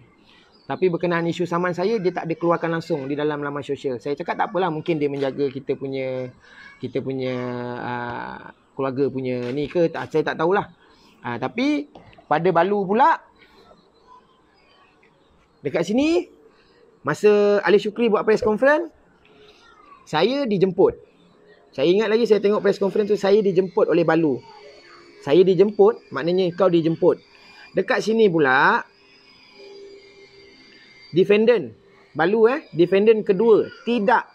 Tapi berkenaan isu saman saya, dia tak ada keluarkan langsung di dalam laman sosial. Saya cakap tak apalah, mungkin dia menjaga kita punya keluarga punya ni ke, saya tak tahulah. Tapi pada Balu pula, dekat sini, masa Ali Shukri buat press conference, saya dijemput. Saya ingat lagi saya tengok press conference tu, saya dijemput oleh Balu. Saya dijemput, maknanya kau dijemput. Dekat sini pula, defendant, Balu defendant kedua, tidak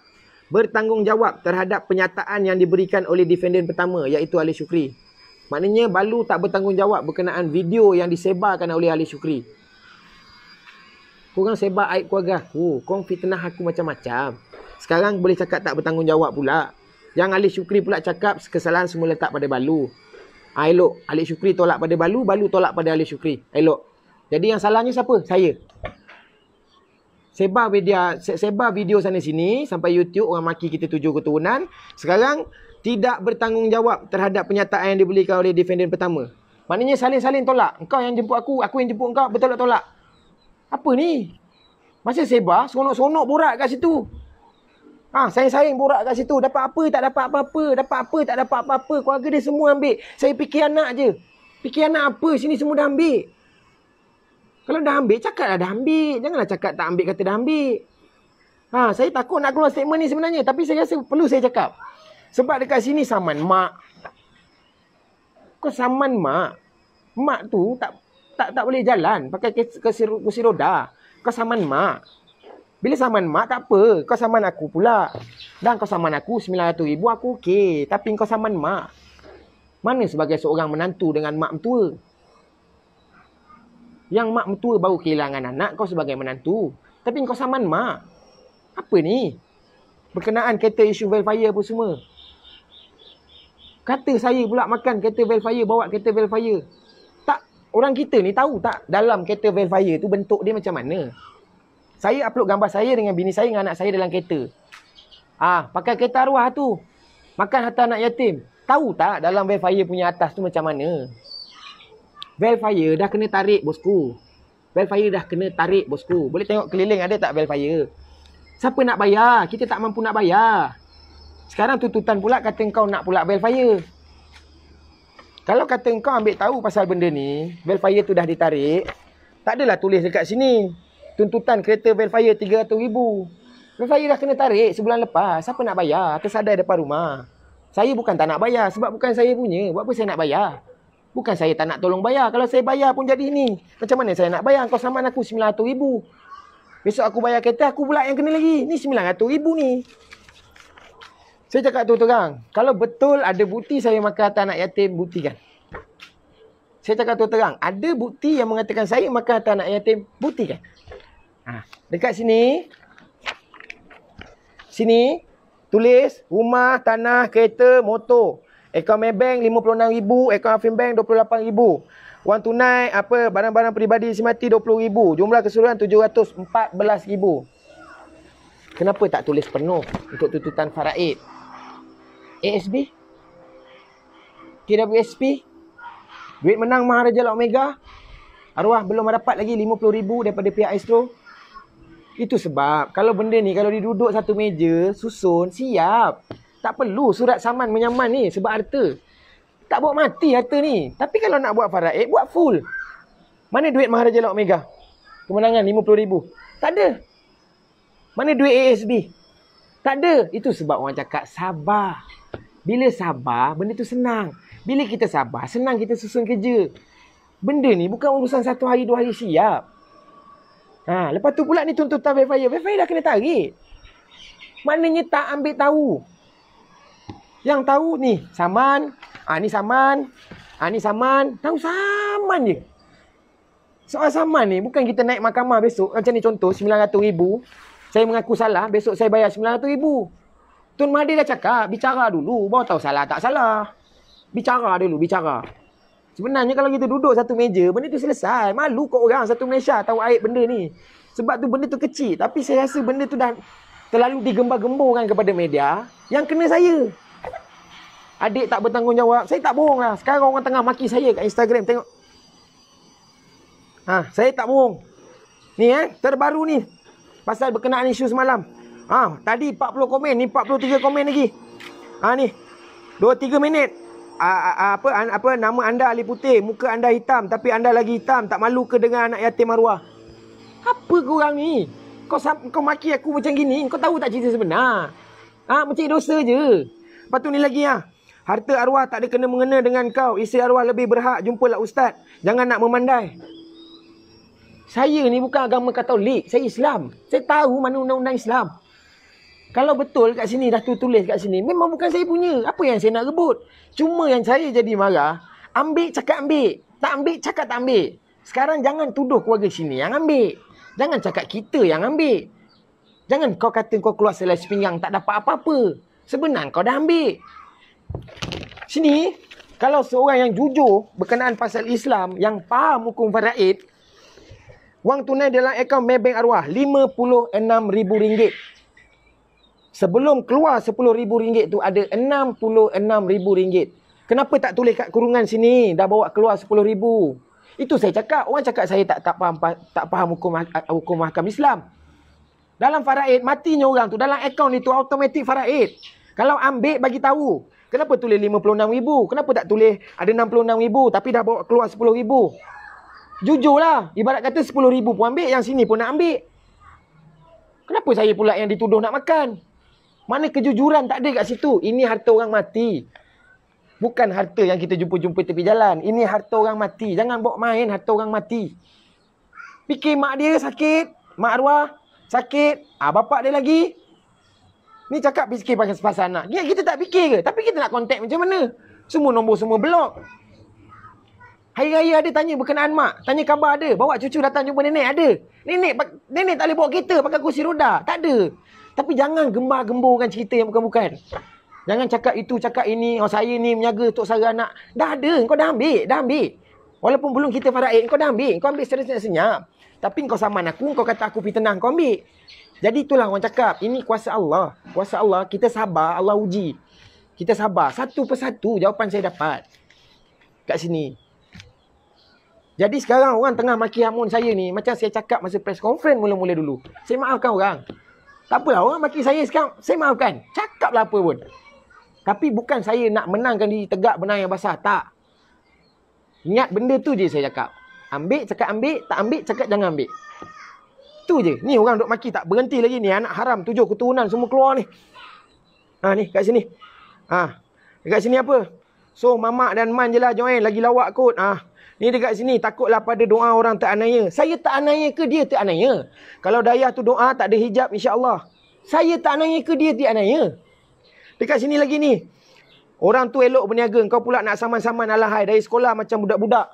bertanggungjawab terhadap penyataan yang diberikan oleh defendant pertama, iaitu Ali Shukri. Maknanya Balu tak bertanggungjawab berkenaan video yang disebarkan oleh Ali Shukri. Korang sebar aib keluarga aku, korang fitnah aku macam-macam. Sekarang boleh cakap tak bertanggungjawab pula. Yang Ali Shukri pula cakap kesalahan semua letak pada Balu. Elok. Ali Shukri tolak pada Balu, Balu tolak pada Ali Shukri. Elok. Jadi yang salahnya siapa? Saya. Sebar video sana sini sampai YouTube orang maki kita 7 keturunan. Sekarang tidak bertanggungjawab terhadap penyataan yang diberikan oleh defendant pertama. Maknanya saling-saling tolak. Engkau yang jemput aku yang jemput engkau, betul tak tolak? Apa ni? Masa sebar, seronok-seronok borak kat situ. Saing-saing borak kat situ. Dapat apa, tak dapat apa-apa. Dapat apa, tak dapat apa-apa. Keluarga dia semua ambil. Saya fikir anak je. Fikir anak apa? Sini semua dah ambil. Kalau dah ambil, cakaplah dah ambil. Janganlah cakap tak ambil, kata dah ambil. Saya takut nak keluar statement ni sebenarnya. Tapi saya rasa perlu saya cakap. Sebab dekat sini saman mak. Kau saman mak. Mak tu tak boleh jalan. Pakai kursi roda. Kau saman mak. Bila saman mak tak apa. Kau saman aku pula. Dan kau saman aku 900,000 aku okey. Tapi kau saman mak. Mana sebagai seorang menantu dengan mak mentua? Yang mak mentua baru kehilangan anak, kau sebagai menantu. Tapi kau saman mak. Apa ni? Berkenaan kereta isu Velfire apa semua. Kata saya pula makan kereta Velfire, bawa kereta Velfire. Tak, orang kita ni tahu tak dalam kereta Velfire tu bentuk dia macam mana? Saya upload gambar saya dengan bini saya dengan anak saya dalam kereta. Pakai kereta arwah tu. Makan harta anak yatim. Tahu tak dalam Velfire punya atas tu macam mana? Velfire dah kena tarik, bosku. Velfire dah kena tarik, bosku. Boleh tengok keliling ada tak Velfire? Siapa nak bayar? Kita tak mampu nak bayar. Sekarang tuntutan pula kata kau nak pula Velfire. Kalau kata kau ambil tahu pasal benda ni, Velfire tu dah ditarik, tak adalah tulis dekat sini. Tuntutan kereta Velfire 300,000. Velfire dah kena tarik sebulan lepas. Siapa nak bayar? Tersadai depan rumah. Saya bukan tak nak bayar sebab bukan saya punya. Buat apa saya nak bayar? Bukan saya tak nak tolong bayar. Kalau saya bayar pun jadi ni. Macam mana saya nak bayar? Kau saman aku 900,000. Besok aku bayar kereta, aku pula yang kena lagi. Ni 900,000 ni. Saya cakap terang. Kalau betul ada bukti saya makan harta anak yatim, buktikan. Saya cakap terang. Ada bukti yang mengatakan saya makan harta anak yatim, buktikan. Dekat sini. Sini. Tulis rumah, tanah, kereta, motor. Akaun Maybank 56,000, akaun Affinbank 28,000. Wang tunai barang-barang peribadi Simati 20,000. Jumlah keseluruhan 714,000. Kenapa tak tulis penuh untuk tuntutan faraid? ASB? KWSP? Duit menang Maharaja Laut Mega? Arwah belum dapat lagi 50,000 daripada pihak Astro? Itu sebab kalau benda ni kalau diduduk satu meja, susun, siap. Tak perlu surat saman menyaman ni sebab harta. Tak buat mati harta ni. Tapi kalau nak buat faraid, buat full. Mana duit Maharaja Lawak Mega? Kemenangan 50,000. Tak ada. Mana duit ASB? Tak ada. Itu sebab orang cakap sabar. Bila sabar, benda tu senang. Bila kita sabar, senang kita susun kerja. Benda ni bukan urusan 1 hari 2 hari siap. Lepas tu pula ni tuntutan Fairfire. Fairfire dah kena tarik. Maknanya tak ambil tahu. Yang tahu ni saman. Ni saman. Ni saman. Tahu saman je. Soal saman ni bukan kita naik mahkamah besok. Macam ni contoh 900,000. Saya mengaku salah. Besok saya bayar 900,000. Tun Mahathir dah cakap. Bicara dulu. Baru tahu salah tak salah. Bicara dulu. Bicara. Sebenarnya kalau kita duduk satu meja, benda tu selesai. Malu kau orang satu Malaysia tahu aib benda ni. Sebab tu benda tu kecil. Tapi saya rasa benda tu dah terlalu digembar-gemborkan kepada media. Yang kena saya. Adik tak bertanggungjawab. Saya tak bohong lah. Sekarang orang tengah maki saya kat Instagram. Tengok. Saya tak bohong. Ni terbaru ni. Pasal berkenaan isu semalam. Tadi 40 komen. Ni 43 komen lagi. Ni. 2-3 minit. Nama anda Ali Putih. Muka anda hitam. Tapi anda lagi hitam. Tak malu ke dengan anak yatim arwah? Apa korang ni? Kau maki aku macam gini. Kau tahu tak cerita sebenar? Macam dosa je. Lepas tu ni lagi harta arwah tak ada kena-mengena dengan kau. Isteri arwah lebih berhak. Jumpalah ustaz. Jangan nak memandai. Saya ni bukan agama Katolik. Saya Islam. Saya tahu mana undang-undang Islam. Kalau betul kat sini dah tulis kat sini. Memang bukan saya punya. Apa yang saya nak rebut? Cuma yang saya jadi marah. Ambil cakap ambil. Tak ambil cakap tak ambil. Sekarang jangan tuduh keluarga sini yang ambil. Jangan cakap kita yang ambil. Jangan kau kata kau keluar selai sepinggang tak dapat apa-apa. Sebenarnya kau dah ambil. Sini, kalau seorang yang jujur berkenaan pasal Islam, yang faham hukum faraid, wang tunai dalam akaun Maybank arwah RM56,000. Sebelum keluar RM10,000 tu ada RM66,000. Kenapa tak tulis kat kurungan sini dah bawa keluar RM10,000? Itu saya cakap. Orang cakap saya tak faham hukum mahkamah Islam. Dalam faraid matinya orang tu dalam akaun itu automatik faraid. Kalau ambil bagi tahu. Kenapa tulis RM56,000? Kenapa tak tulis ada RM66,000 tapi dah bawa keluar RM10,000? Jujurlah. Ibarat kata RM10,000 pun ambil, yang sini pun nak ambil. Kenapa saya pula yang dituduh nak makan? Mana kejujuran tak ada kat situ. Ini harta orang mati. Bukan harta yang kita jumpa-jumpa tepi jalan. Ini harta orang mati. Jangan bawa main harta orang mati. Fikir mak dia sakit. Mak arwah sakit. Bapak dia lagi. Ni cakap fikir pasal anak. Kita tak fikir ke? Tapi kita nak kontak macam mana? Semua nombor semua blok. Hari raya ada tanya berkenaan mak. Tanya khabar ada. Bawa cucu datang jumpa nenek ada. Nenek tak boleh bawa kereta pakai kursi roda. Tak ada. Tapi jangan gembar-gemborkan cerita yang bukan-bukan. Jangan cakap itu, cakap ini. Saya ni menjaga untuk sara anak. Dah ada. Kau dah ambil. Walaupun belum kita faraid, kau dah ambil. Kau ambil secara senyap. Tapi kau saman aku, kau kata aku pergi tenang, kau ambil. Jadi itulah orang cakap. Ini kuasa Allah. Kuasa Allah, kita sabar, Allah uji. Kita sabar. Satu persatu jawapan saya dapat. Kat sini. Jadi sekarang orang tengah maki hamun saya ni. Macam saya cakap masa press conference mula-mula dulu. Saya maafkan orang. Tak apalah, orang maki saya sekarang. Saya maafkan. Cakaplah apa pun. Tapi bukan saya nak menangkan diri tegak benang yang basah. Tak. Ingat benda tu je saya cakap. Ambil, cakap ambil. Tak ambil, cakap jangan ambil. Tu je. Ni orang duk maki tak berhenti lagi ni. Anak haram 7 keturunan semua keluar ni. Ni kat sini. Dekat sini apa? So mamak dan man je lah join. Lagi lawak kot. Ni dekat sini. Takutlah pada doa orang tak anaya. Saya tak anaya ke dia tak anaya? Kalau dayah tu doa tak ada hijab insya-Allah. Saya tak anaya ke dia tak anaya? Dekat sini lagi ni. Orang tu elok berniaga. Kau pula nak saman-saman alahai dari sekolah macam budak-budak.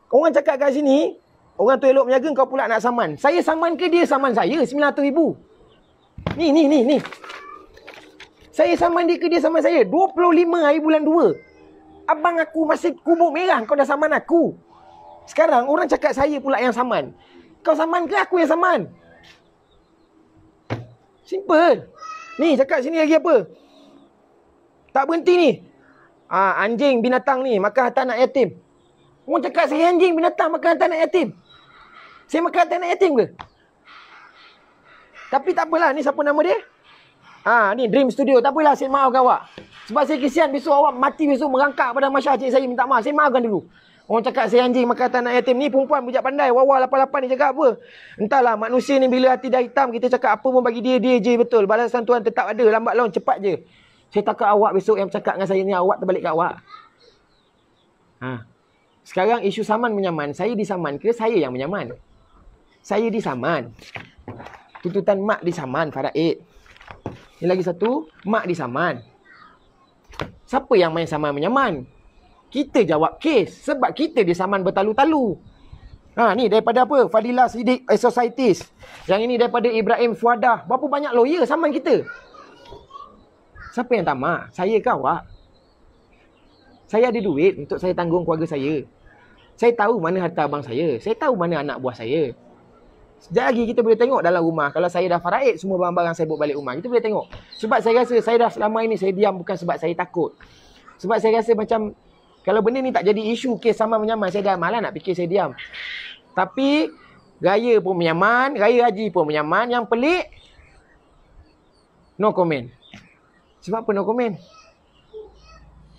Orang cakap kat sini. Orang tu elok berniaga. Kau pula nak saman. Saya saman ke dia saman saya? RM900,000. Ni. Saya saman dia ke dia saman saya? 25 hari bulan 2. Abang aku masih kubur merah. Kau dah saman aku. Sekarang orang cakap saya pula yang saman. Kau saman ke aku yang saman? Simple. Ni cakap sini lagi apa? Tak berhenti ni. Anjing binatang ni makan harta anak yatim. Orang cakap saya anjing binatang makan harta anak yatim. Saya makan harta anak yatim ke? Tapi tak apalah. Ni siapa nama dia? Ni Dream Studio. Tak apalah, saya maafkan awak. Sebab saya kesian besok awak mati besok merangkak pada masyarakat saya minta maaf. Saya maafkan dulu. Orang cakap saya anjing makan harta anak yatim. Ni perempuan bijak pandai. Wawa 88 ni cakap apa? Entahlah, manusia ni bila hati dah hitam, kita cakap apa pun bagi dia je betul. Balasan Tuhan tetap ada. Lambat laun, cepat je. Saya takut awak besok yang cakap dengan saya ni, awak terbalik kat awak. Sekarang isu saman menyaman. Saya disaman ke saya yang menyaman? Saya disaman. Tuntutan mak disaman, Faraid. Ni lagi satu, mak disaman. Siapa yang main saman menyaman? Kita jawab kes. Sebab kita disaman bertalu-talu. Ni daripada apa? Fadilah Siddiq Societies. Yang ini daripada Ibrahim Fuadah. Berapa banyak lawyer saman kita? Siapa yang tamak? Saya ke awak? Saya ada duit untuk saya tanggung keluarga saya. Saya tahu mana harta abang saya. Saya tahu mana anak buah saya. Sekejap lagi kita boleh tengok dalam rumah. Kalau saya dah faraid semua barang-barang saya bawa balik rumah, kita boleh tengok. Sebab saya rasa saya dah selama ini saya diam bukan sebab saya takut. Sebab saya rasa macam kalau benda ni tak jadi isu kes sama menyaman, saya dah malas nak fikir, saya diam. Tapi raya pun menyaman, raya haji pun menyaman. Yang pelik, no comment. Sebab apa no comment?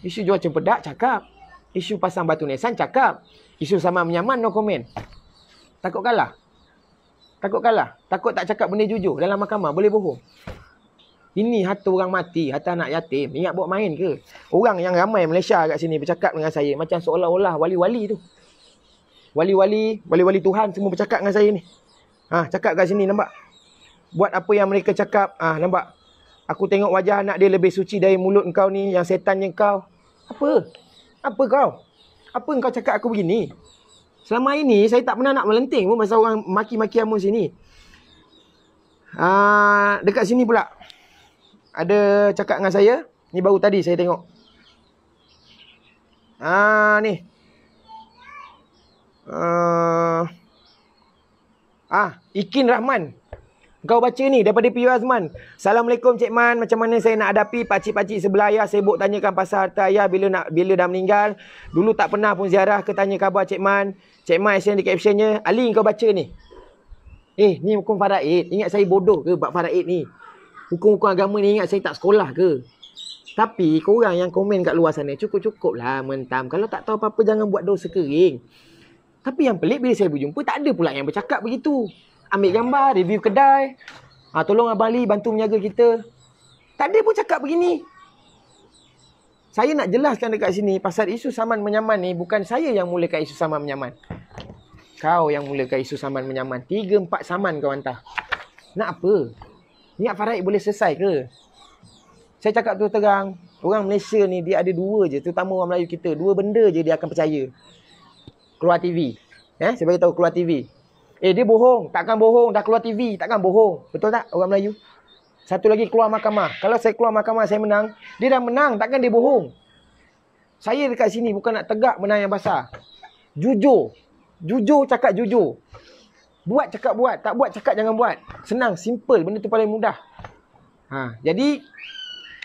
Isu jual cempedak cakap. Isu pasang batu nisan cakap. Isu sama menyaman no comment. Takut kalah? Takut kalah? Takut tak cakap benda jujur dalam mahkamah, boleh bohong. Ini harta orang mati, harta anak yatim. Ingat buat main ke? Orang yang ramai Malaysia kat sini bercakap dengan saya macam seolah-olah wali-wali tu. Wali-wali Tuhan semua bercakap dengan saya ni. Cakap kat sini, nampak? Buat apa yang mereka cakap. Nampak? Aku tengok wajah anak dia lebih suci dari mulut kau ni, yang setannya kau. Apa? Apa kau? Apa kau cakap aku begini? Selama ini saya tak pernah nak melenting pun masa orang maki-maki amun sini. Dekat sini pula ada cakap dengan saya. Ni baru tadi saya tengok. Ni. Ikin Rahman. Kau baca ni daripada P.U. Azman. Assalamualaikum Cik Man. Macam mana saya nak hadapi pakcik-pakcik sebelah ayah sibuk tanyakan pasal harta ayah bila dah meninggal. Dulu tak pernah pun ziarah ke tanya khabar Cik Man. Cik Man action di captionnya. Ali kau baca ni. Ni hukum faraid. Ingat saya bodoh ke bab faraid ni? Hukum-hukum agama ni ingat saya tak sekolah ke? Tapi korang yang komen kat luar sana cukup-cukup lah mentam. Kalau tak tahu apa-apa jangan buat dosa kering. Tapi yang pelik bila saya berjumpa tak ada pula yang bercakap begitu. Ambil gambar, review kedai. Tolong Abang Ali bantu menjaga kita. Tak ada pun cakap begini. Saya nak jelaskan dekat sini pasal isu saman menyaman ni bukan saya yang mulakan isu saman menyaman. Kau yang mulakan isu saman menyaman. 3-4 saman kau hantar. Nak apa? Niat faraid boleh selesai ke? Saya cakap tu terang. Orang Malaysia ni dia ada dua je. Terutama orang Melayu kita. Dua benda je dia akan percaya. Keluar TV. Saya bagi tahu keluar TV. Dia bohong. Takkan bohong. Dah keluar TV. Takkan bohong. Betul tak orang Melayu? Satu lagi keluar mahkamah. Kalau saya keluar mahkamah saya menang. Dia dah menang. Takkan dia bohong. Saya dekat sini bukan nak tegak menang yang basah. Jujur. Jujur cakap jujur. Buat cakap buat. Tak buat cakap jangan buat. Senang. Simple. Benda tu paling mudah. Jadi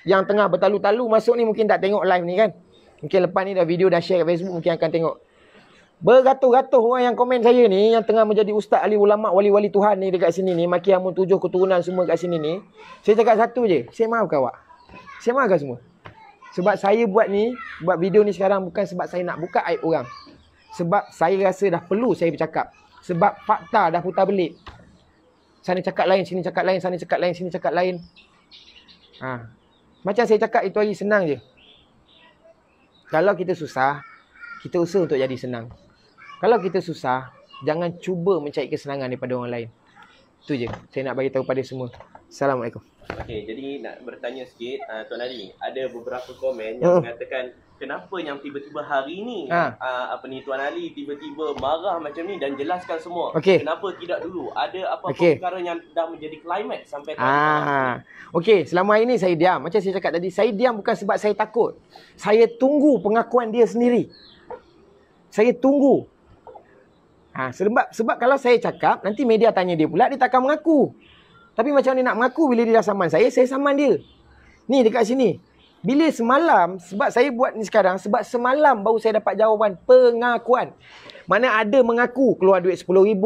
yang tengah bertalu-talu masuk ni mungkin tak tengok live ni kan. Mungkin lepas ni dah video dah share kat Facebook. Mungkin akan tengok. Beratus-ratus orang yang komen saya ni, yang tengah menjadi ustaz, ahli ulama', wali-wali Tuhan ni dekat sini ni, maki amun 7 keturunan semua kat sini ni. Saya cakap satu je, saya maafkan awak. Saya maafkan semua. Sebab saya buat ni, buat video ni sekarang bukan sebab saya nak buka aib orang. Sebab saya rasa dah perlu saya bercakap. Sebab fakta dah putar belik. Sana cakap lain, sini cakap lain, sana cakap lain, sini cakap lain. Macam saya cakap itu hari senang je. Kalau kita susah, kita usaha untuk jadi senang. Kalau kita susah, jangan cuba mencari kesenangan daripada orang lain. Itu je. Saya nak bagi tahu pada semua. Assalamualaikum. Okey, jadi nak bertanya sikit, Tuan Ali, ada beberapa komen yang mengatakan kenapa yang tiba-tiba hari ni Tuan Ali tiba-tiba marah macam ni dan jelaskan semua. Kenapa tidak dulu? Ada apa-apa perkara yang dah menjadi klimaks sampai tadi? Okey, selama ini saya diam. Macam saya cakap tadi, saya diam bukan sebab saya takut. Saya tunggu pengakuan dia sendiri. Saya tunggu. Sebab kalau saya cakap, nanti media tanya dia pula, dia takkan mengaku. Tapi macam dia nak mengaku bila dia dah saman saya saman dia. Ni dekat sini. Bila semalam, sebab saya buat ni sekarang, sebab semalam baru saya dapat jawapan pengakuan. Mana ada mengaku keluar duit 10,000.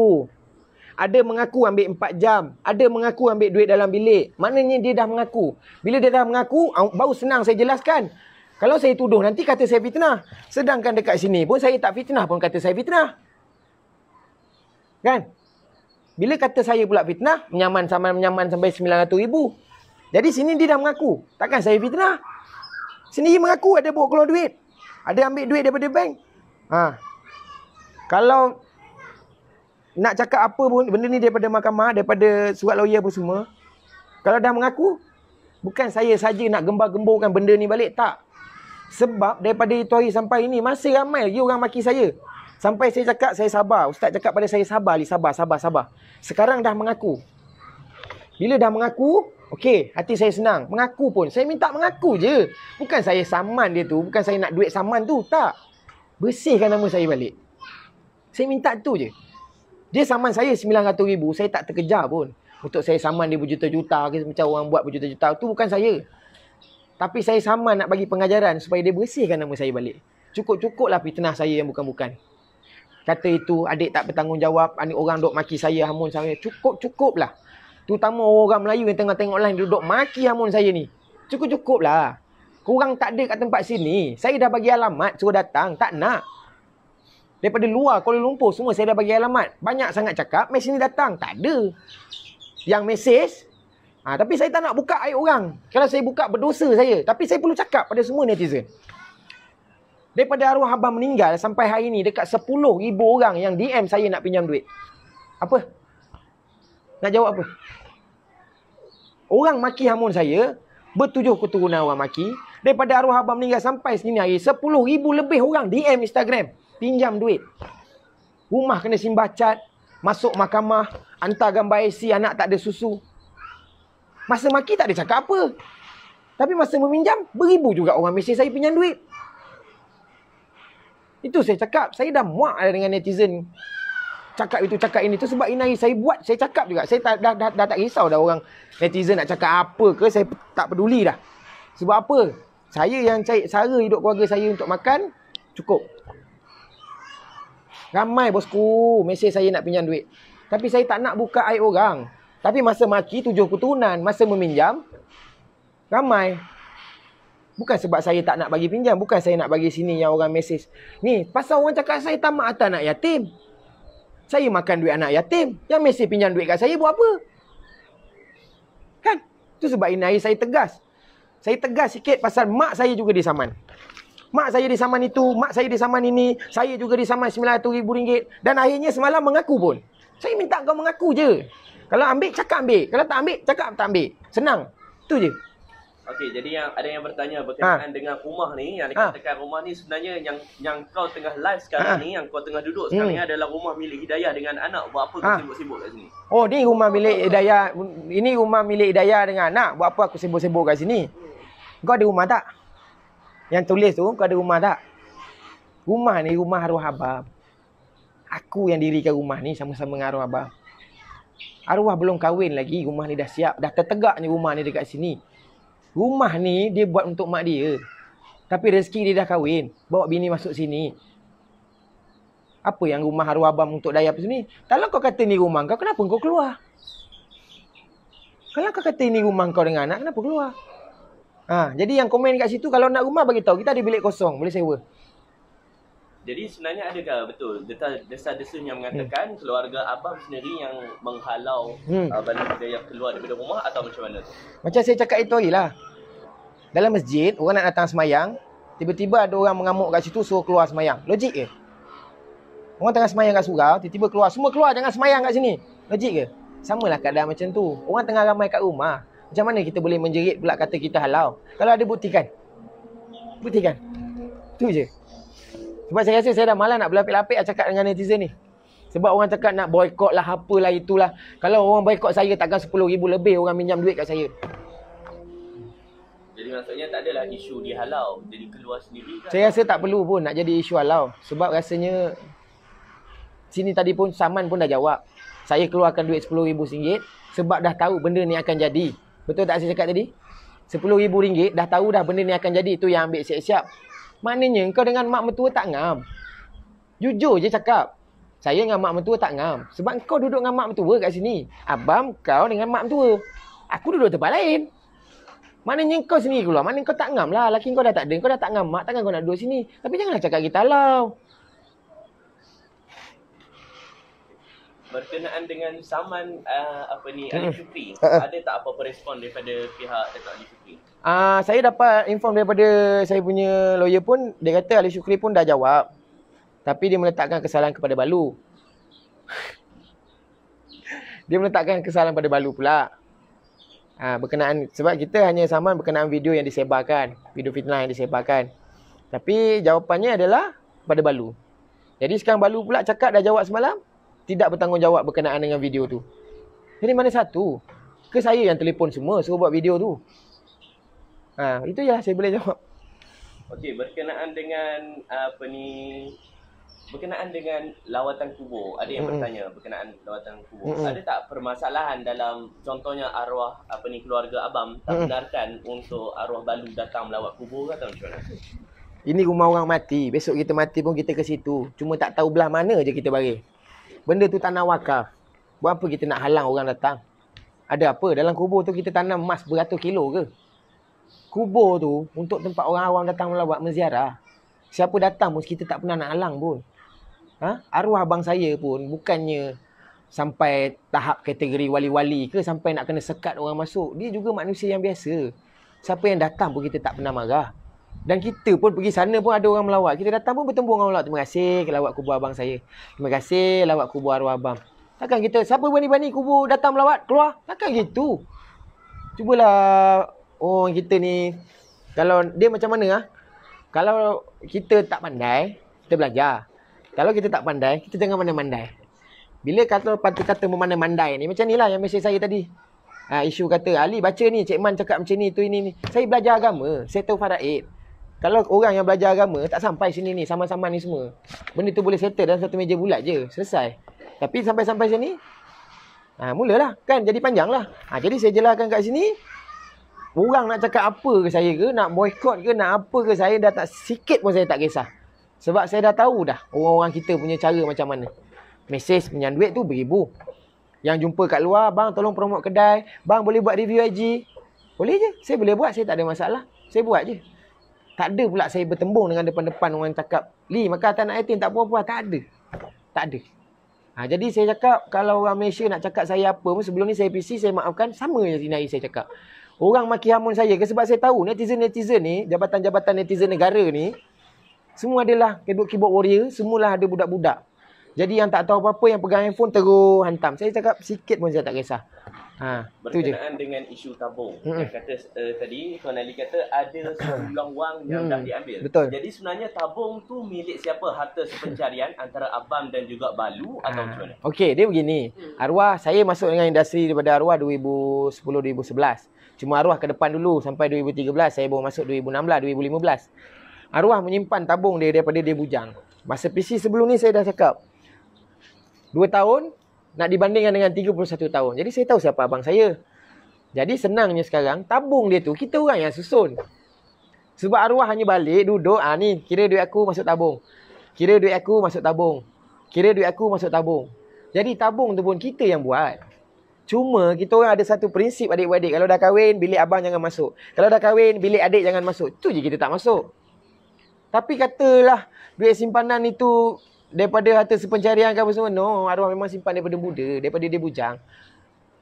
Ada mengaku ambil 4 jam. Ada mengaku ambil duit dalam bilik. Maknanya dia dah mengaku. Bila dia dah mengaku, baru senang saya jelaskan. Kalau saya tuduh nanti kata saya fitnah. Sedangkan dekat sini pun saya tak fitnah pun kata saya fitnah. Kan? Bila kata saya pula fitnah, menyaman sampai 900,000. Jadi sini dia dah mengaku. Takkan saya fitnah? Sendiri mengaku ada bawa keluar duit. Ada ambil duit daripada bank. Kalau nak cakap apa pun, benda ni daripada mahkamah, daripada surat lawyer apa semua. Kalau dah mengaku, bukan saya saja nak gembar-gemburkan benda ni balik. Tak. Sebab daripada itu hari sampai ini, masih ramai lagi orang maki saya. Sampai saya cakap, saya sabar. Ustaz cakap pada saya, sabar. Sekarang dah mengaku. Bila dah mengaku, okey, hati saya senang. Mengaku pun. Saya minta mengaku je. Bukan saya saman dia tu. Bukan saya nak duit saman tu. Tak. Bersihkan nama saya balik. Saya minta tu je. Dia saman saya 900,000. Saya tak terkejar pun. Untuk saya saman dia berjuta-juta. Macam orang buat berjuta-juta. Tu bukan saya. Tapi saya saman nak bagi pengajaran supaya dia bersihkan nama saya balik. Cukup-cukuplah fitnah saya yang bukan-bukan. Kata itu, adik tak bertanggungjawab. Adik orang duk maki saya, hamun saya. Cukup-cukuplah. Terutama orang Melayu yang tengah tengok online duduk maki hamun saya ni. Cukup-cukuplah. Korang tak ada kat tempat sini. Saya dah bagi alamat, suruh datang. Tak nak. Daripada luar Kuala Lumpur semua saya dah bagi alamat. Banyak sangat cakap, mes sini datang. Tak ada. Yang mesej, tapi saya tak nak buka aib orang. Kalau saya buka, berdosa saya. Tapi saya perlu cakap pada semua netizen. Daripada arwah abang meninggal sampai hari ni, dekat 10,000 orang yang DM saya nak pinjam duit. Apa? Nak jawab apa? Orang maki hamun saya, bertujuh keturunan orang maki. Daripada arwah abang meninggal sampai sini hari, 10,000 lebih orang DM Instagram. Pinjam duit. Rumah kena simbah cat. Masuk mahkamah. Hantar gambar IC, anak tak ada susu. Masa maki tak ada cakap apa. Tapi masa meminjam, beribu juga orang mesej saya pinjam duit. Itu saya cakap. Saya dah muak dengan netizen. Cakap itu, cakap ini. Itu sebab ini saya buat, saya cakap juga. Saya dah tak risau dah orang netizen nak cakap apa ke. Saya tak peduli dah. Sebab apa? Saya yang cari cara hidup keluarga saya untuk makan, cukup. Ramai bosku mesej saya nak pinjam duit. Tapi saya tak nak buka aib orang. Tapi masa maki 7 keturunan, masa meminjam, ramai. Bukan sebab saya tak nak bagi pinjam. Bukan saya nak bagi sini yang orang mesej. Ni, pasal orang cakap saya tamak atas anak yatim. Saya makan duit anak yatim. Yang mesej pinjam duit kat saya buat apa? Kan? Itu sebab ini hari saya tegas. Saya tegas sikit pasal mak saya juga disaman. Mak saya disaman itu, mak saya disaman ini. Saya juga disaman RM900,000. Dan akhirnya semalam mengaku pun. Saya minta kau mengaku je. Kalau ambil, cakap ambil. Kalau tak ambil, cakap tak ambil. Senang. Itu je. Okey, jadi ada yang bertanya berkenaan dengan rumah ni. Yang dikatakan rumah ni sebenarnya yang kau tengah live sekarang ni, yang kau tengah duduk sekarang ni adalah rumah milik Hidayah dengan anak. Buat apa kau sibuk-sibuk kat sini? Oh, ni rumah milik Hidayah. Ini rumah milik Hidayah dengan anak. Buat apa aku sibuk-sibuk kat sini? Kau ada rumah tak? Yang tulis tu, kau ada rumah tak? Rumah ni rumah arwah abang. Aku yang dirikan rumah ni sama-sama dengan arwah abang. Arwah belum kahwin lagi, rumah ni dah siap. Dah tertegak ni rumah ni dekat sini. Rumah ni dia buat untuk mak dia. Tapi rezeki dia dah kahwin. Bawa bini masuk sini. Apa yang rumah arwah abang untuk dayap sini? Kalau kau kata ni rumah kau, kenapa kau keluar? Kalau kau kata ni rumah kau dengan anak, kenapa keluar? Jadi yang komen kat situ, kalau nak rumah bagi tahu, kita ada bilik kosong, boleh sewa. Jadi sebenarnya adakah betul desa-desun yang mengatakan keluarga abang sendiri yang menghalau Bani Hidayah keluar daripada rumah atau macam mana tu? Macam saya cakap itu hari lah. Dalam masjid, orang nak datang semayang, tiba-tiba ada orang mengamuk kat situ suruh keluar semayang. Logik ke? Orang tengah semayang kat surau, tiba-tiba keluar. Semua keluar, jangan semayang kat sini. Logik ke? Samalah keadaan macam tu. Orang tengah ramai kat rumah. Macam mana kita boleh menjerit pula kata kita halau? Kalau ada buktikan. Buktikan. Itu je. Sebab saya rasa saya dah malas nak berlapik-lapik cakap dengan netizen ni. Sebab orang cakap nak boykot lah, apalah itulah. Kalau orang boykot saya, takkan 10,000 lebih orang minjam duit kat saya. Jadi maksudnya tak adalah isu dihalau. Jadi keluar sendiri kan? Saya rasa tak perlu pun nak jadi isu halau. Sebab rasanya sini tadi pun Saman pun dah jawab. Saya keluarkan duit RM10,000 sebab dah tahu benda ni akan jadi. Betul tak saya cakap tadi? RM10,000 dah tahu dah benda ni akan jadi. Itu yang ambil siap-siap. Maknanya kau dengan mak mertua tak ngam. Jujur je cakap. Saya dengan mak mertua tak ngam. Sebab kau duduk dengan mak mertua kat sini. Abang kau dengan mak mertua. Aku duduk tempat lain. Maknanya kau sendiri keluar. Maknanya kau tak ngam lah. Laki kau dah tak ada. Kau dah tak ngam mak. Takkan kau nak duduk sini. Tapi janganlah cakap kita halau. Berkenaan dengan saman Ali Shukri, ada tak apa-apa respon daripada pihak Datuk Ali Shukri? Saya dapat inform daripada saya punya lawyer pun. Dia kata Ali Shukri pun dah jawab. Tapi dia meletakkan kesalahan kepada Balu. Dia meletakkan kesalahan pada Balu pula. Berkenaan, sebab kita hanya saman berkenaan video yang disebarkan, video fitnah yang disebarkan. Tapi jawapannya adalah pada Balu. Jadi sekarang Balu pula cakap dah jawab semalam, tidak bertanggungjawab berkenaan dengan video tu. Jadi mana satu? Ke saya yang telefon semua suruh buat video tu? Itu je saya boleh jawab. Okey, berkenaan dengan berkenaan dengan lawatan kubur, ada yang bertanya berkenaan lawatan kubur. Ada tak permasalahan dalam contohnya arwah keluarga abang tak benarkan untuk arwah Balu datang melawat kubur ke atau macam mana? Ini rumah orang mati. Besok kita mati pun kita ke situ. Cuma tak tahu belah mana je kita baring. Benda tu tanah wakaf. Buat apa kita nak halang orang datang? Ada apa? Dalam kubur tu kita tanam emas beratus kilo ke? Kubur tu untuk tempat orang awam datang melawat menziarah. Siapa datang pun kita tak pernah nak halang pun. Arwah abang saya pun bukannya sampai tahap kategori wali-wali ke sampai nak kena sekat orang masuk. Dia juga manusia yang biasa. Siapa yang datang pun kita tak pernah marah. Dan kita pun pergi sana pun ada orang melawat. Kita datang pun bertembung dengan Allah. Terima kasih lawat kubur abang saya. Terima kasih lawat kubur arwah abang. Takkan kita, siapa berani-berani kubur datang melawat, keluar? Takkan gitu. Cubalah orang kita ni. Kalau dia macam mana? Kalau kita tak pandai, kita belajar. Kalau kita tak pandai, kita jangan mandai-mandai. Bila kata memandai-mandai ni, macam ni lah yang mesej saya tadi. Isu kata, Ali baca ni, Cik Man cakap macam ni, tu ini ni. Saya belajar agama, saya tahu faraid. Kalau orang yang belajar agama, tak sampai sini ni, sama-sama ni semua. Benda tu boleh settle dalam satu meja bulat je, selesai. Tapi sampai-sampai sini, mulalah, kan jadi panjang lah. Jadi saya jelaskan kat sini, orang nak cakap apa ke saya ke, nak boykot ke, nak apa ke, saya dah tak, sikit pun saya tak kisah. Sebab saya dah tahu dah orang-orang kita punya cara macam mana. Mesej pinjam duit tu beribu. Yang jumpa kat luar, bang tolong promote kedai. Bang boleh buat review IG. Boleh je. Saya boleh buat. Saya tak ada masalah. Saya buat je. Tak ada pula saya bertembung dengan depan-depan orang cakap, Li, makan atas nak yatim tak apa-apa. Tak ada. Tak ada. Jadi saya cakap, kalau orang Malaysia nak cakap saya apa pun, sebelum ni saya PC, saya maafkan. Sama je sinari saya cakap. Orang maki hamun saya ke sebab saya tahu netizen-netizen ni, jabatan-jabatan netizen negara ni, semua adalah keyboard warrior, semualah ada budak-budak. Jadi yang tak tahu apa-apa, yang pegang handphone terus hantam. Saya cakap sikit pun saya tak kisah. Berkenaan dengan isu tabung. Yang kata tadi, Tuan Ali kata ada sejumlah wang yang dah diambil. Betul. Jadi sebenarnya tabung tu milik siapa? Harta sepencarian antara abang dan juga Balu atau macam mana? Okey, dia begini. Arwah, saya masuk dengan industri daripada arwah 2010-2011. Cuma arwah ke depan dulu sampai 2013. Saya baru masuk 2016-2015. Arwah menyimpan tabung dia daripada dia bujang. Masa PC sebelum ni saya dah cakap 2 tahun nak dibandingkan dengan 31 tahun. Jadi saya tahu siapa abang saya. Jadi senangnya sekarang tabung dia tu kita orang yang susun. Sebab arwah hanya balik duduk, ni kira duit aku masuk tabung. Kira duit aku masuk tabung. Kira duit aku masuk tabung. Jadi tabung tu pun kita yang buat. Cuma kita orang ada satu prinsip adik-beradik. Kalau dah kahwin, bilik abang jangan masuk. Kalau dah kahwin, bilik adik jangan masuk. Tu je kita tak masuk. Tapi katalah duit simpanan itu daripada harta sepencarian ke apa semua. No, arwah memang simpan daripada muda, daripada dia bujang.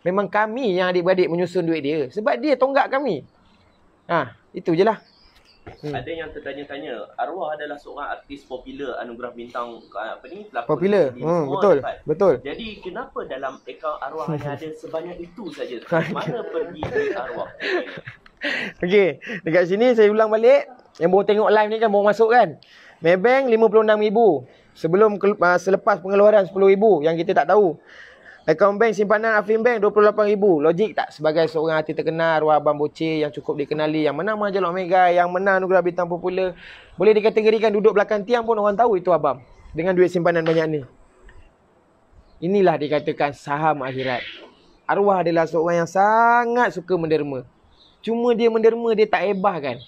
Memang kami yang adik-beradik menyusun duit dia. Sebab dia tonggak kami. Itu je lah. Ada yang tertanya-tanya, arwah adalah seorang artis popular, anugerah bintang pelakon popular. Betul. Dapat. Betul. Jadi kenapa dalam akaun arwah hanya ada sebanyak itu saja? Mana pergi duit arwah? Okey, dekat sini saya ulang balik. Yang baru tengok live ni kan baru masuk kan. Maybank 56,000. Selepas pengeluaran 10,000 yang kita tak tahu. Akaun bank simpanan Afrinbank 28,000. Logik tak sebagai seorang artis terkenal, arwah abang Bocil yang cukup dikenali, yang menang Majalah Omega, yang menang anugerah bintang popular, boleh dikategorikan duduk belakang tiang pun orang tahu itu abang dengan duit simpanan banyak ni. Inilah dikatakan saham akhirat. Arwah adalah seorang yang sangat suka menderma. Cuma dia menderma dia tak hebah kan.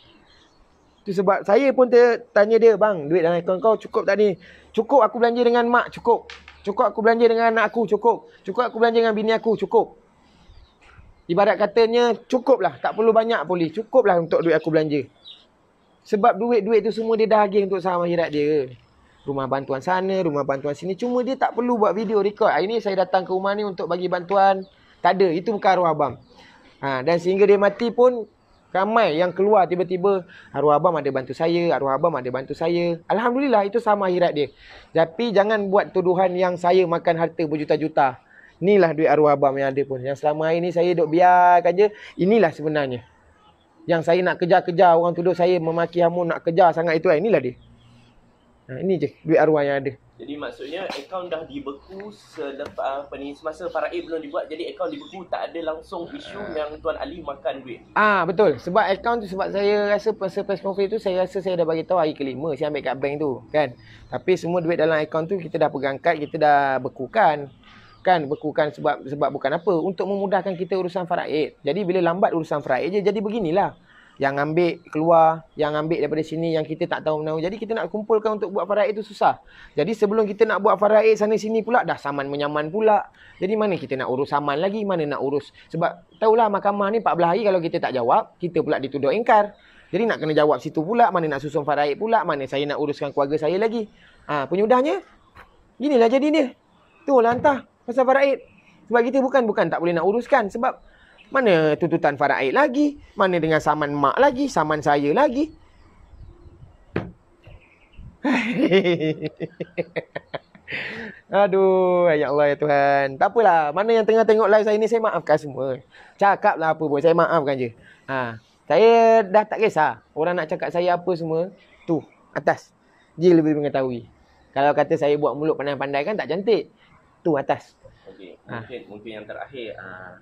Tu sebab saya pun tanya dia, bang, duit dalam akaun kau cukup tak ni? Cukup aku belanja dengan mak, cukup. Cukup aku belanja dengan anak aku, cukup. Cukup aku belanja dengan bini aku, cukup. Ibarat katanya cukuplah, tak perlu banyak boleh. Cukuplah untuk duit aku belanja. Sebab duit-duit tu semua dia dah agih untuk saham akhirat dia. Rumah bantuan sana, rumah bantuan sini. Cuma dia tak perlu buat video record. Hari ni saya datang ke rumah ni untuk bagi bantuan. Tak ada. Itu bukan arwah abang. Dan sehingga dia mati pun ramai yang keluar tiba-tiba. Arwah abang ada bantu saya. Arwah abang ada bantu saya. Alhamdulillah itu sama akhirat dia. Tapi jangan buat tuduhan yang saya makan harta berjuta-juta. Inilah duit arwah abang yang ada pun. Yang selama hari ni saya duk biarkan je. Inilah sebenarnya. Yang saya nak kejar-kejar. Orang tuduh saya memaki hamun nak kejar sangat itu. Inilah dia. Ini je duit arwah yang ada. Jadi maksudnya akaun dah dibeku selepas semasa faraid belum dibuat. Jadi akaun dibeku, tak ada langsung isu yang Tuan Ali makan duit. Betul. Sebab akaun tu, sebab saya rasa pasal press conference tu, saya rasa saya dah bagi tahu hari ke-5 saya ambil kat bank tu, kan. Tapi semua duit dalam akaun tu kita dah pegang kad, kita dah bekukan. Kan bekukan sebab bukan apa, untuk memudahkan kita urusan faraid. Jadi bila lambat urusan faraid je, jadi beginilah. Yang ambil keluar, yang ambil daripada sini yang kita tak tahu menahu. Jadi kita nak kumpulkan untuk buat faraid itu susah. Jadi sebelum kita nak buat faraid sana sini pula dah saman menyaman pula. Jadi mana kita nak urus saman lagi, mana nak urus. Sebab tahulah mahkamah ni 14 hari kalau kita tak jawab, kita pula dituduh ingkar. Jadi nak kena jawab situ pula, mana nak susun faraid pula, mana saya nak uruskan keluarga saya lagi. Penyudahnya ginilah jadi dia. Tu lah entah pasal faraid. Sebab kita bukan tak boleh nak uruskan. Sebab mana tuntutan faraid lagi, mana dengan saman mak lagi, saman saya lagi. Aduh, ya Allah ya Tuhan. Tak apalah, mana yang tengah tengok live saya ni, saya maafkan semua. Cakaplah apa pun, saya maafkan je. Saya dah tak kisah orang nak cakap saya apa semua. Tu, atas. Dia lebih mengetahui. Kalau kata saya buat mulut pandai-pandai kan tak cantik. Tu, atas. Okey, mungkin yang terakhir,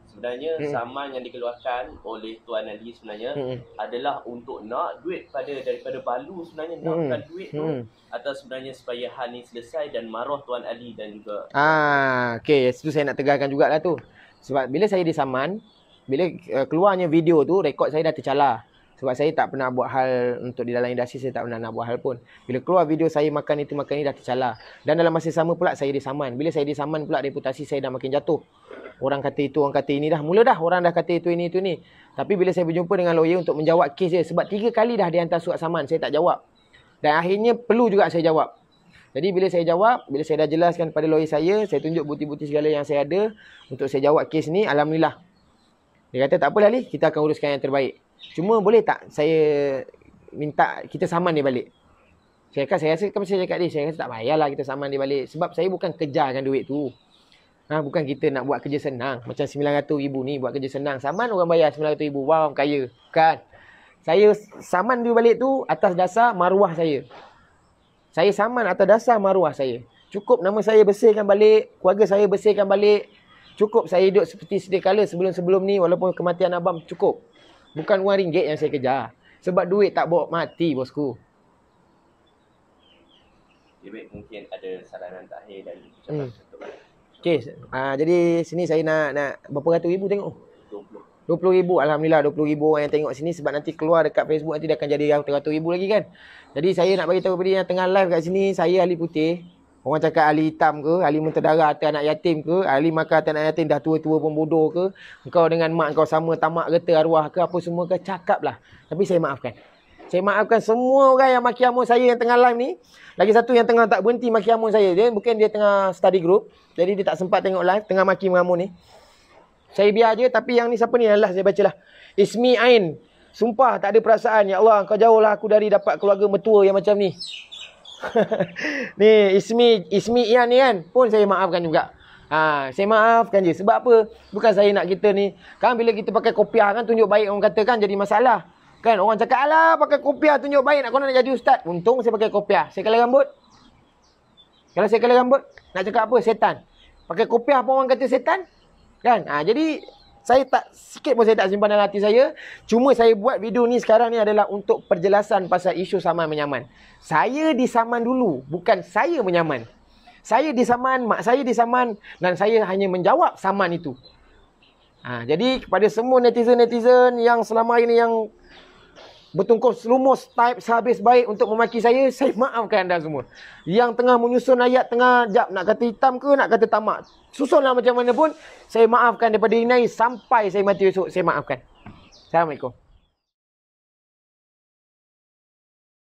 sebenarnya saman yang dikeluarkan oleh Tuan Ali sebenarnya adalah untuk nak duit daripada Balu sebenarnya, nakkan duit tu, atau sebenarnya supaya hal ni selesai dan marah Tuan Ali dan juga okey, itu saya nak tegarkan jugalah tu. Sebab bila saya disaman, bila keluarnya video tu, rekod saya dah tercalar. Sebab saya tak pernah buat hal untuk di dalam industri, saya tak pernah nak buat hal pun. Bila keluar video saya makan itu makan ini dah tercalar. Dan dalam masa sama pula saya disaman. Bila saya disaman pula reputasi saya dah makin jatuh. Orang kata itu, orang kata ini dah. Mula dah orang dah kata itu ini. Tapi bila saya berjumpa dengan lawyer untuk menjawab kes dia. Sebab 3 kali dah dia hantar surat saman, saya tak jawab. Dan akhirnya perlu juga saya jawab. Jadi bila saya jawab, bila saya dah jelaskan pada lawyer saya tunjuk bukti-bukti segala yang saya ada untuk saya jawab kes ni, alhamdulillah. Dia kata tak apalah Ali, kita akan uruskan yang terbaik. Cuma boleh tak saya minta kita saman dia balik? Saya rasa tak payahlah kita saman dia balik. Sebab saya bukan kejarkan duit tu. Bukan kita nak buat kerja senang. Macam 900,000 ni buat kerja senang. Saman orang bayar 900,000. Wow, kaya. Kan? Saya saman dia balik tu atas dasar maruah saya. Saya saman atas dasar maruah saya. Cukup nama saya bersihkan balik. Keluarga saya bersihkan balik. Cukup saya hidup seperti sedia kala sebelum-sebelum ni. Walaupun kematian abang cukup. Bukan wang ringgit yang saya kejar. Sebab duit tak bawa mati, bosku. Baik, mungkin ada saranan terakhir dari ucapan Tuan. Okey, jadi sini saya nak berapa ratus ribu tengok? 20,000. Alhamdulillah 20,000 orang yang tengok sini. Sebab nanti keluar dekat Facebook nanti dia akan jadi 100,000 lagi kan. Jadi saya nak bagi tahu kepada yang tengah live kat sini, saya ahli putih. Orang cakap ahli hitam ke, ahli mentedara hati anak yatim ke, ahli makan hati anak yatim dah tua-tua pun bodoh ke, engkau dengan mak kau sama tamak reta arwah ke, apa semua ke, cakaplah. Tapi saya maafkan. Saya maafkan semua orang yang maki hamun saya yang tengah live ni. Lagi satu yang tengah tak berhenti maki hamun saya. Dia bukan dia tengah study group, jadi dia tak sempat tengok live, tengah maki hamun ni. Saya biar je, tapi yang ni siapa ni? Allah, saya bacalah. Ismi Ain. Sumpah tak ada perasaan. Ya Allah, kau jauhlah aku dari dapat keluarga mertua yang macam ni. Ni Ismi Ian ni kan pun saya maafkan juga. Saya maafkan je. Sebab apa? Bukan saya nak kita ni. Kan bila kita pakai kopiah kan tunjuk baik orang kata kan jadi masalah. Kan orang cakap alah pakai kopiah tunjuk baik nak kau nak jadi ustaz. Untung saya pakai kopiah. Saya color rambut. Kalau saya color rambut nak cakap apa? Setan. Pakai kopiah pun orang kata setan. Kan? Jadi saya tak, sikit pun saya tak simpan dalam hati saya. Cuma saya buat video ni sekarang ni adalah untuk perjelasan pasal isu saman menyaman. Saya disaman dulu, bukan saya menyaman. Saya disaman, mak saya disaman dan saya hanya menjawab saman itu. Jadi kepada semua netizen-netizen yang selama ini yang bertungkus lumus, type sehabis baik untuk memaki saya maafkan anda semua. Yang tengah menyusun ayat, tengah jap nak kata hitam ke, nak kata tamak, susunlah macam mana pun, saya maafkan daripada ini sampai saya mati esok, saya maafkan. Assalamualaikum.